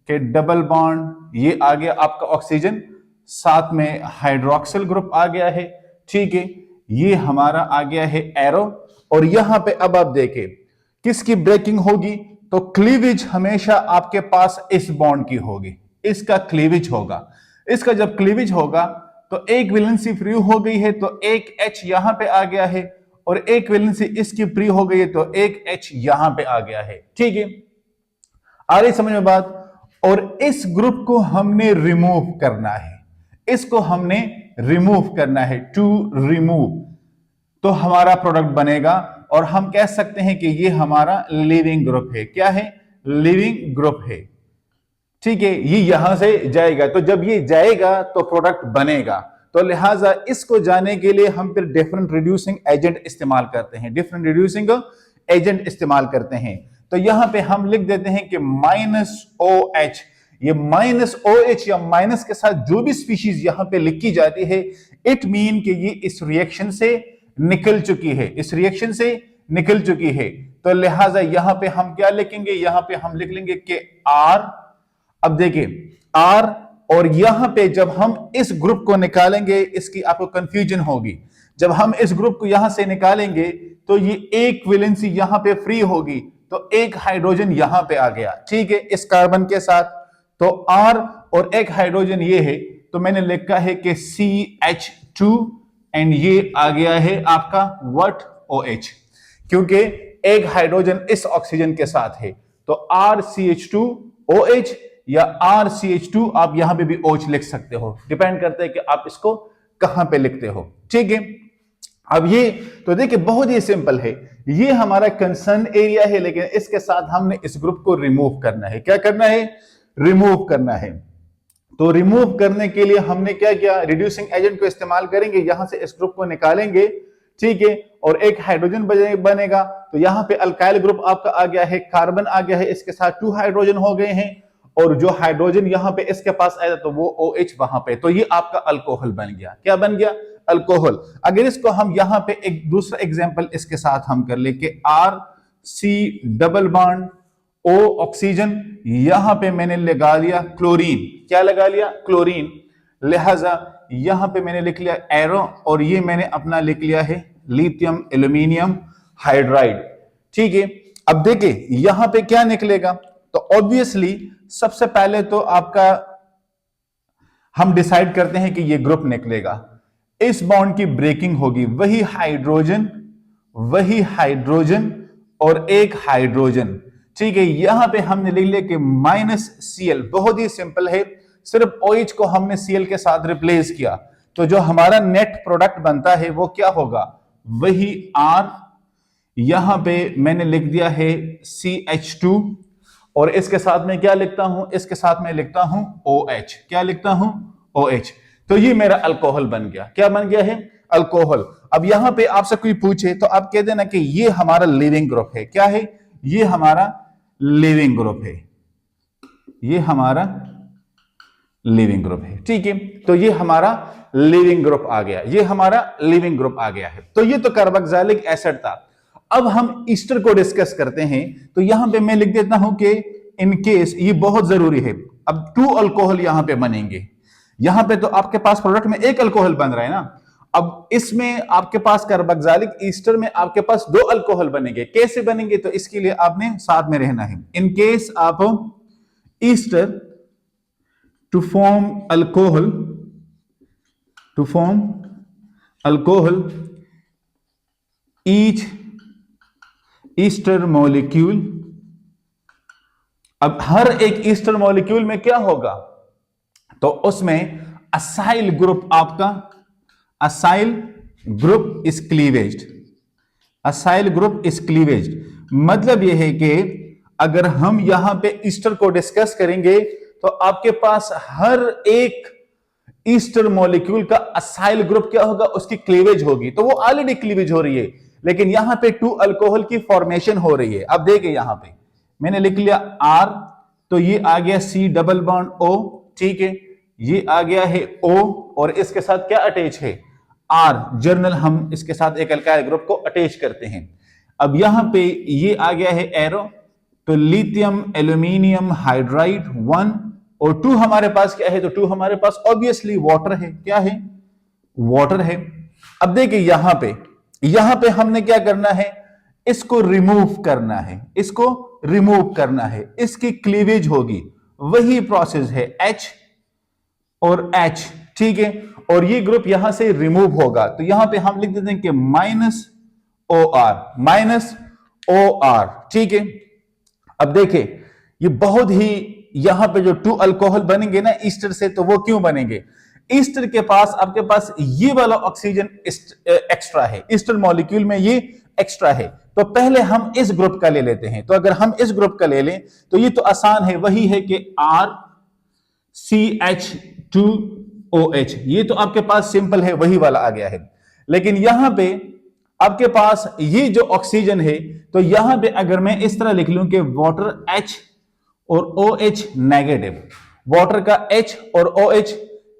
के डबल बॉन्ड, ये आ गया आपका ऑक्सीजन, साथ में हाइड्रोक्सिल ग्रुप आ गया है, ठीक है, ये हमारा आ गया है एरो। और यहां पे अब आप देखें किसकी ब्रेकिंग होगी, तो क्लीवेज हमेशा आपके पास इस बॉन्ड की होगी, इसका क्लीवेज होगा। इसका जब क्लीवेज होगा तो एक वैलेंसी फ्री हो गई है तो एक H यहां पे आ गया है, और एक वैलेंसी इसकी फ्री हो गई है तो एक H यहां पे आ गया है, ठीक है, आ रही समझ में बात। और इस ग्रुप को हमने रिमूव करना है, इसको हमने रिमूव करना है, टू रिमूव, तो हमारा प्रोडक्ट बनेगा और हम कह सकते हैं कि ये हमारा लिविंग ग्रुप है। क्या है? लिविंग ग्रुप है, ठीक है, ये यहां से जाएगा, तो जब ये जाएगा तो प्रोडक्ट बनेगा। तो लिहाजा इसको जाने के लिए हम फिर डिफरेंट रिड्यूसिंग एजेंट इस्तेमाल करते हैं, डिफरेंट रिड्यूसिंग एजेंट इस्तेमाल करते हैं। तो यहां पे हम लिख देते हैं कि -OH, ये -OH या माइनस के साथ जो भी स्पीशीज यहां पे लिखी जाती है, इट मीन कि ये इस रिएक्शन से निकल चुकी है, इस रिएक्शन से निकल चुकी है। तो लिहाजा यहां पे हम क्या लिखेंगे, यहां पे हम लिख लेंगे कि R। अब देखिए R, और यहां पे जब हम इस ग्रुप को निकालेंगे, इसकी आपको कंफ्यूजन होगी, जब हम इस ग्रुप को यहां से निकालेंगे तो ये एक वैलेंसी यहां पे फ्री होगी, तो एक हाइड्रोजन यहां पे आ गया, ठीक है, इस कार्बन के साथ। तो R और एक हाइड्रोजन ये है, तो मैंने लिखा है कि CH2, एंड ये आ गया है आपका व्हाट, OH, क्योंकि एक हाइड्रोजन इस ऑक्सीजन के साथ है। तो RCH2OH या RCH2, आप यहां पे भी OH लिख सकते हो, डिपेंड करता है कि आप इसको कहां पे लिखते हो, ठीक है। अब ये तो देखिए बहुत ही सिंपल है, ये हमारा कंसर्न एरिया है, लेकिन इसके साथ हमने इस ग्रुप को रिमूव करना है। क्या करना है? रिमूव करना है। तो रिमूव करने के लिए हमने क्या किया, रिड्यूसिंग एजेंट को इस्तेमाल करेंगे, यहां से इस ग्रुप को निकालेंगे, ठीक है, और एक हाइड्रोजन बनेगा। तो यहां पे अल्काइल ग्रुप आपका आ गया है, कार्बन आ गया है, इसके साथ 2 हाइड्रोजन हो गए हैं, और जो हाइड्रोजन यहां पे इसके पास आया तो वो OH वहां पे, तो ये आपका अल्कोहल बन गया। क्या बन गया? अल्कोहल। अगर इसको हम यहां पे एक दूसरा एग्जांपल इसके साथ हम कर ले कि RC double bond O oxygen, यहां पे मैंने लगा लिया क्लोरीन। क्या लगा लिया? क्लोरीन। लिहाजा यहां पे मैंने लिख लिया एरो, और ये मैंने अपना लिख लिया है लिथियम एल्यूमिनियम हाइड्राइड, ठीक है। अब देखिए यहां पे क्या निकलेगा, तो ऑब्वियसली सबसे पहले तो आपका हम डिसाइड करते हैं कि ये ग्रुप निकलेगा, इस बॉन्ड की ब्रेकिंग होगी, वही हाइड्रोजन और एक हाइड्रोजन, ठीक है। यहां पे हमने लिख लिया कि -Cl, बहुत ही सिंपल है, सिर्फ OH को हमने Cl के साथ रिप्लेस किया, तो जो हमारा नेट प्रोडक्ट बनता है वो क्या होगा, वही R। यहां पे मैंने लिख दिया है CH2, और इसके साथ में क्या लिखता हूं, इसके साथ में लिखता हूं OH। क्या लिखता हूं? OH। तो ये मेरा अल्कोहल बन गया। क्या बन गया है? अल्कोहल। अब यहां पे आपसे कोई पूछे तो आप कह देना कि ये हमारा लिविंग ग्रुप है। क्या है? ये हमारा लिविंग ग्रुप है, ये हमारा लिविंग ग्रुप है, ठीक है। तो ये हमारा लिविंग ग्रुप आ गया, ये हमारा लिविंग ग्रुप आ गया है। तो ये तो कार्बोक्सिलिक एसिड था। अब हम ईस्टर को डिस्कस करते हैं, तो यहां पे मैं लिख देता हूं कि इन केस, ये बहुत जरूरी है, अब 2 अल्कोहल यहां पे बनेंगे। यहां पे तो आपके पास प्रोडक्ट में एक अल्कोहल बन रहा है ना, अब इसमें आपके पास कार्बोक्सिलिक ईस्टर में आपके पास 2 अल्कोहल बनेंगे। कैसे बनेंगे? तो इसके लिए आपने साथ में रहना है। इन केस आप ester to form alcohol each ester molecule. अब हर एक ईस्टर मॉलिक्यूल में क्या होगा, तो उसमें असाइल ग्रुप, आपका acyl group is cleaved, acyl group is cleaved. मतलब यह है कि अगर हम यहां पे ईस्टर को डिस्कस करेंगे तो आपके पास हर एक ईस्टर मॉलिक्यूल का असाइल ग्रुप क्या होगा, उसकी क्लीवेज होगी। तो वो ऑलरेडी क्लीवेज हो रही है, लेकिन यहां पे 2 अल्कोहल की फॉर्मेशन हो रही है। अब देखिए यहां पे मैंने लिख लिया R, तो ये आ गया C डबल बॉन्ड O, ठीक है, ये आ गया है O, और इसके साथ क्या अटैच है, आर जर्नल हम इसके साथ एक अल्काइल ग्रुप को अटैच करते हैं। अब यहां पे ये आ गया है एरो, तो लिथियम एल्यूमिनियम हाइड्राइड 1 और 2 हमारे पास क्या है, तो 2 हमारे पास ऑब्वियसली वाटर है। क्या है? वाटर है। अब देखिए यहां पे हमने क्या करना है, इसको रिमूव करना है, इसको रिमूव करना है, इसकी क्लीवेज होगी, वही प्रोसेस है H और H, ठीक है। और ये ग्रुप यहां से रिमूव होगा, तो यहां पे हम लिख देते हैं कि माइनस ओ आर, ठीक है। अब देखिए ये बहुत ही, यहां पे जो 2 अल्कोहल बनेंगे ना ईस्टर से, तो वो क्यों बनेंगे? ईस्टर के पास आपके पास ये वाला ऑक्सीजन एक्स्ट्रा है, ईस्टर मॉलिक्यूल में ये एक्स्ट्रा है। तो पहले हम इस ग्रुप का ले लेते हैं। तो अगर हम इस ग्रुप का ले लें तो ये तो आसान है, वही है कि RCH2OH, ये तो आपके पास सिंपल है, वही वाला आ गया है। लेकिन यहां पे आपके पास ये जो ऑक्सीजन है, तो यहां पे अगर मैं इस तरह लिख लूं कि वाटर H और OH नेगेटिव, वाटर का H और OH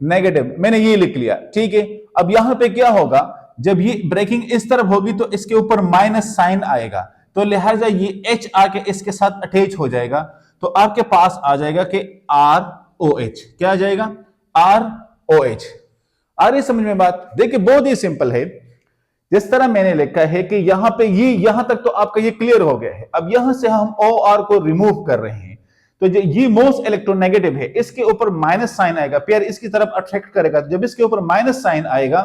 नेगेटिव, मैंने ये लिख लिया, ठीक है। अब यहां पे क्या होगा, जब ये ब्रेकिंग इस तरफ होगी तो इसके ऊपर माइनस साइन आएगा, तो लिहाजा ये H आके इसके साथ अटैच हो जाएगा, तो आपके पास आ जाएगा कि ROH। क्या आ जाएगा? ROH। आ रही समझ में बात? देखिए बहुत ही सिंपल है, जिस तरह मैंने लिखा है कि यहां पे ये, यहां तक तो आपका ये क्लियर हो गया है। अब यहां से हम OR को रिमूव कर रहे हैं, तो ये मोस्ट इलेक्ट्रोनेगेटिव है, इसके ऊपर माइनस साइन आएगा, पेयर इसकी तरफ अट्रैक्ट करेगा। जब इसके ऊपर माइनस साइन आएगा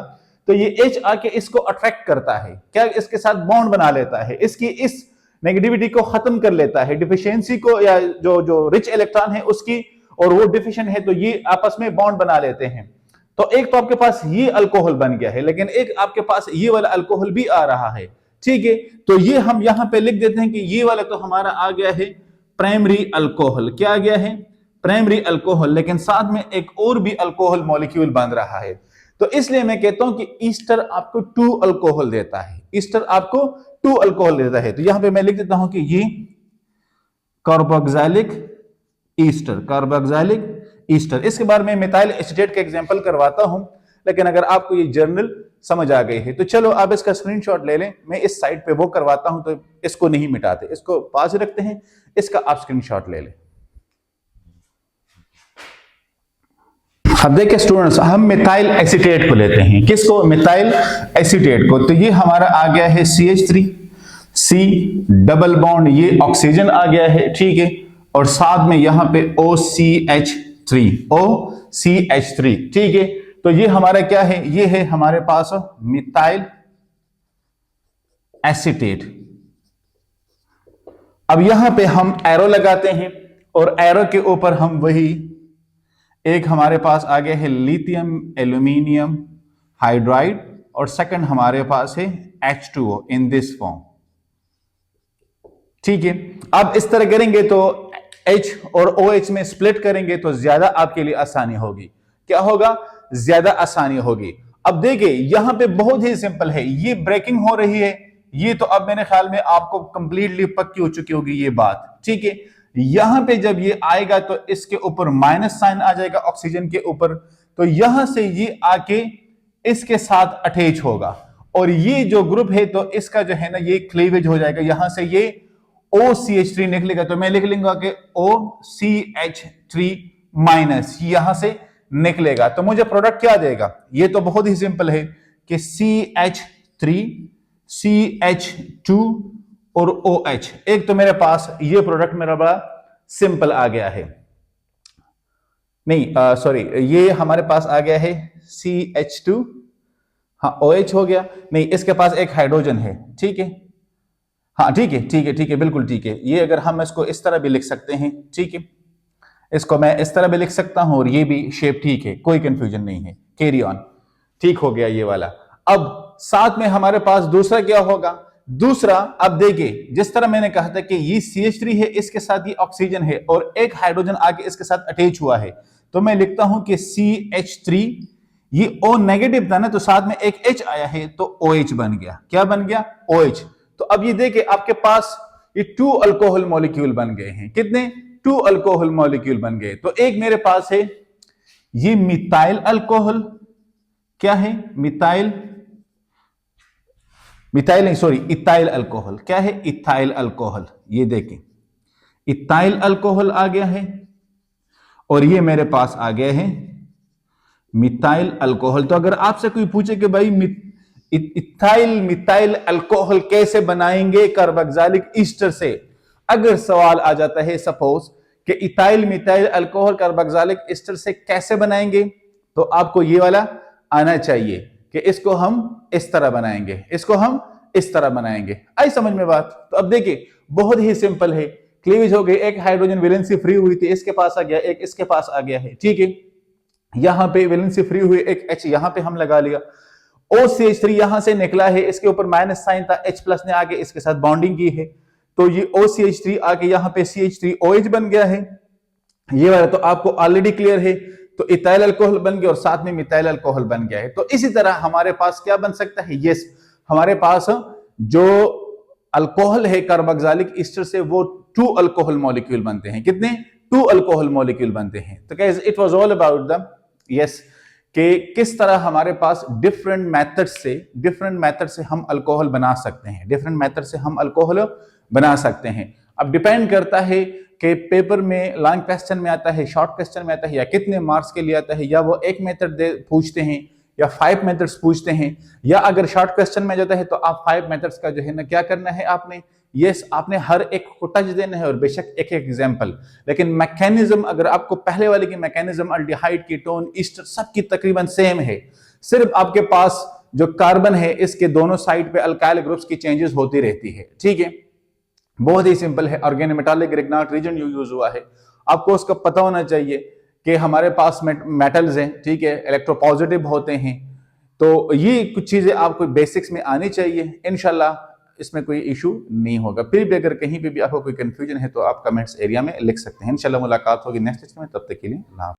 तो ये H आके इसको अट्रैक्ट करता है, क्या इसके साथ बॉन्ड बना लेता है, इसकी इस नेगेटिविटी को खत्म कर लेता है, डिफिशियंसी को, या जो रिच इलेक्ट्रॉन है उसकी, और वो डिफिशिएंट है तो ये आपस में बॉन्ड बना लेते हैं। तो एक तो आपके पास ये अल्कोहल बन गया है, लेकिन एक आपके पास ये वाला अल्कोहल भी आ रहा है, ठीक है। तो ये हम यहां पे लिख देते हैं कि ये वाला तो हमारा आ गया है प्राइमरी अल्कोहल। क्या आ गया है? Primary alcohol. लेकिन साथ में एक और भी अल्कोहल मॉलिक्यूल बन रहा है, तो इसलिए मैं कहता हूं कि ईस्टर आपको 2 अल्कोहल देता है, ईस्टर आपको 2 अल्कोहल देता है। तो यहां पे मैं लिख देता हूं कि ये कार्बोक्सिलिक ईस्टर, कार्बोक्सिलिक ईस्टर। इसके बारे में मिथाइल एसीटेट का एग्जांपल करवाता हूं, लेकिन अगर आपको ये जर्नल समझ आ गई है तो चलो आप इसका स्क्रीनशॉट ले लें, मैं इस साइड पे वो करवाता हूं, तो इसको नहीं मिटाते, इसको पास रखते हैं, इसका आप स्क्रीनशॉट ले लें। अब देखिए स्टूडेंट्स, हम मिथाइल एसीटेट को लेते हैं। किसको? मिथाइल एसीटेट को। तो ये हमारा आ गया है CH3, C डबल बॉन्ड, ये ऑक्सीजन आ गया है, ठीक है, और साथ में यहां पे OCH3, ठीक है। तो ये हमारा क्या है? ये है हमारे पास मिथाइल एसीटेट। अब यहां पे हम एरो लगाते हैं, और एरो के ऊपर हम वही, एक हमारे पास आ गया है लिथियम एल्यूमिनियम हाइड्राइड, और सेकंड हमारे पास है H2O इन दिस फॉर्म, ठीक है। अब इस तरह करेंगे तो H और OH में स्प्लिट करेंगे तो ज्यादा आपके लिए आसानी होगी। क्या होगा? ज्यादा आसानी होगी। अब देखिए यहां पे बहुत ही सिंपल है, ये ब्रेकिंग हो रही है, ये तो अब मेरे ख्याल में आपको कंप्लीटली पक्की हो चुकी होगी ये बात, ठीक है। यहां पे जब ये आएगा तो इसके ऊपर माइनस साइन आ जाएगा ऑक्सीजन के ऊपर, तो यहां से ये आके इसके साथ अटैच होगा, और ये जो ग्रुप है तो इसका जो है ना ये क्लीवेज हो जाएगा, यहां से ये OCH3 निकलेगा, तो मैं लिख लूंगा कि OCH3 माइनस यहां से निकलेगा, तो मुझे प्रोडक्ट क्या देगा? ये तो बहुत ही सिंपल है कि CH3 CH2 और OH। एक तो मेरे पास ये प्रोडक्ट मेरा बड़ा सिंपल आ गया है, नहीं सॉरी, ये हमारे पास आ गया है CH2, हाँ OH हो गया, नहीं इसके पास एक हाइड्रोजन है, ठीक है, हाँ ठीक है ठीक है ठीक है, बिल्कुल ठीक है। ये अगर हम इसको इस तरह भी लिख सकते हैं, ठीक है, इसको मैं इस तरह भी लिख सकता हूं, और ये भी शेप ठीक है, कोई कंफ्यूजन नहीं है, कैरी ऑन, ठीक हो गया ये वाला। अब साथ में हमारे पास दूसरा क्या होगा? दूसरा, अब देखिए जिस तरह मैंने कहा था कि ये CH3 है, इसके साथ ये ऑक्सीजन है, और एक हाइड्रोजन आके इसके साथ अटैच हुआ है, तो मैं लिखता हूं कि CH3, ये O नेगेटिव था ना, तो साथ में एक H आया है तो OH बन गया। क्या बन गया? OH। तो अब ये देखिए आपके पास ये 2 अल्कोहल मॉलिक्यूल बन गए हैं। कितने? 2 अल्कोहल मॉलिक्यूल बन गए। तो एक मेरे पास है ये मिथाइल अल्कोहल, क्या है? मिथाइल मिथाइल नहीं, सॉरी, इथाइल अल्कोहल। क्या है? Ethyl alcohol. ये देखें, इथाइल अल्कोहल आ गया है और ये मेरे पास आ गया है मिथाइल अल्कोहल। तो अगर आपसे कोई पूछे कि भाई इथाइल मिथाइल अल्कोहल कैसे बनाएंगे कार्बोक्सिलिक ईस्टर से, अगर सवाल आ जाता है सपोज कि ethyl methyl alcohol carboxylic Easter से कैसे बनाएंगे, तो आपको ये वाला आना चाहिए कि इसको हम इस तरह बनाएंगे, इसको हम इस तरह बनाएंगे। आई समझ में बात? तो अब देखिए, बहुत ही सिंपल है। क्लीवेज हो गई, एक हाइड्रोजन वैलेंसी फ्री हुई थी, इसके पास आ गया, एक इसके पास आ गया है, ठीक है। यहां पे वैलेंसी फ्री हुई, एक H यहां पे हम लगा लिया, OCH3 यहां से निकला है, इसके ऊपर माइनस साइन था, H प्लस ने आगे इसके साथ बॉन्डिंग की है, तो ये OCH3 आके यहां पे CH3OH बन गया है। ये वाला तो आपको ऑलरेडी क्लियर है। तो इथाइल अल्कोहल बन गया और साथ में मिथाइल अल्कोहल बन गया है। तो इसी तरह हमारे पास क्या बन सकता है? यस, हमारे पास जो अल्कोहल है कार्बोक्सिलिक ईस्टर से, वो 2 अल्कोहल मॉलिक्यूल बनते हैं। कितने? 2 अल्कोहल मॉलिक्यूल बनते हैं। तो guys, it was all about the yes कि किस तरह हमारे पास डिफरेंट मेथड से हम अल्कोहल बना सकते हैं, डिफरेंट मेथड से हम अल्कोहल बना सकते हैं। अब डिपेंड करता है कि पेपर में लॉन्ग क्वेश्चन में आता है, शॉर्ट क्वेश्चन में आता है, या कितने मार्क्स के लिए आता है, या वो एक मेथड पूछते हैं या 5 मेथड्स पूछते हैं, या अगर शॉर्ट क्वेश्चन में जाता है तो आप 5 मेथड्स का जो है ना क्या करना है आपने, यस आपने हर एक को टच देना है और बेशक एक एग्जांपल, लेकिन मैकेनिज्म अगर आपको पहले वाले की मैकेनिज्म अल्डिहाइड, कीटोन, ईस्टर सबकी तकरीबन सेम है, सिर्फ आपके पास जो कार्बन है इसके दोनों साइड पे अल्काइल ग्रुप्स की चेंजेस होती रहती है, ठीक है। बहुत ही सिंपल है। ऑर्गेनोमेटालिक रिग्नाट रीजन यूज हुआ है, आपको उसका पता होना चाहिए कि हमारे पास मेटल्स हैं, ठीक है, इलेक्ट्रोपॉजिटिव होते हैं। तो ये कुछ चीजें आपको बेसिक्स में आनी चाहिए, इंशाल्लाह इसमें कोई इशू नहीं होगा। फिर भी अगर कहीं पे भी आपको कोई कंफ्यूजन है तो आप कमेंट्स एरिया में लिख सकते हैं। इंशाल्लाह मुलाकात होगी नेक्स्ट लेक्चर में, तब तक के लिए अल्लाह।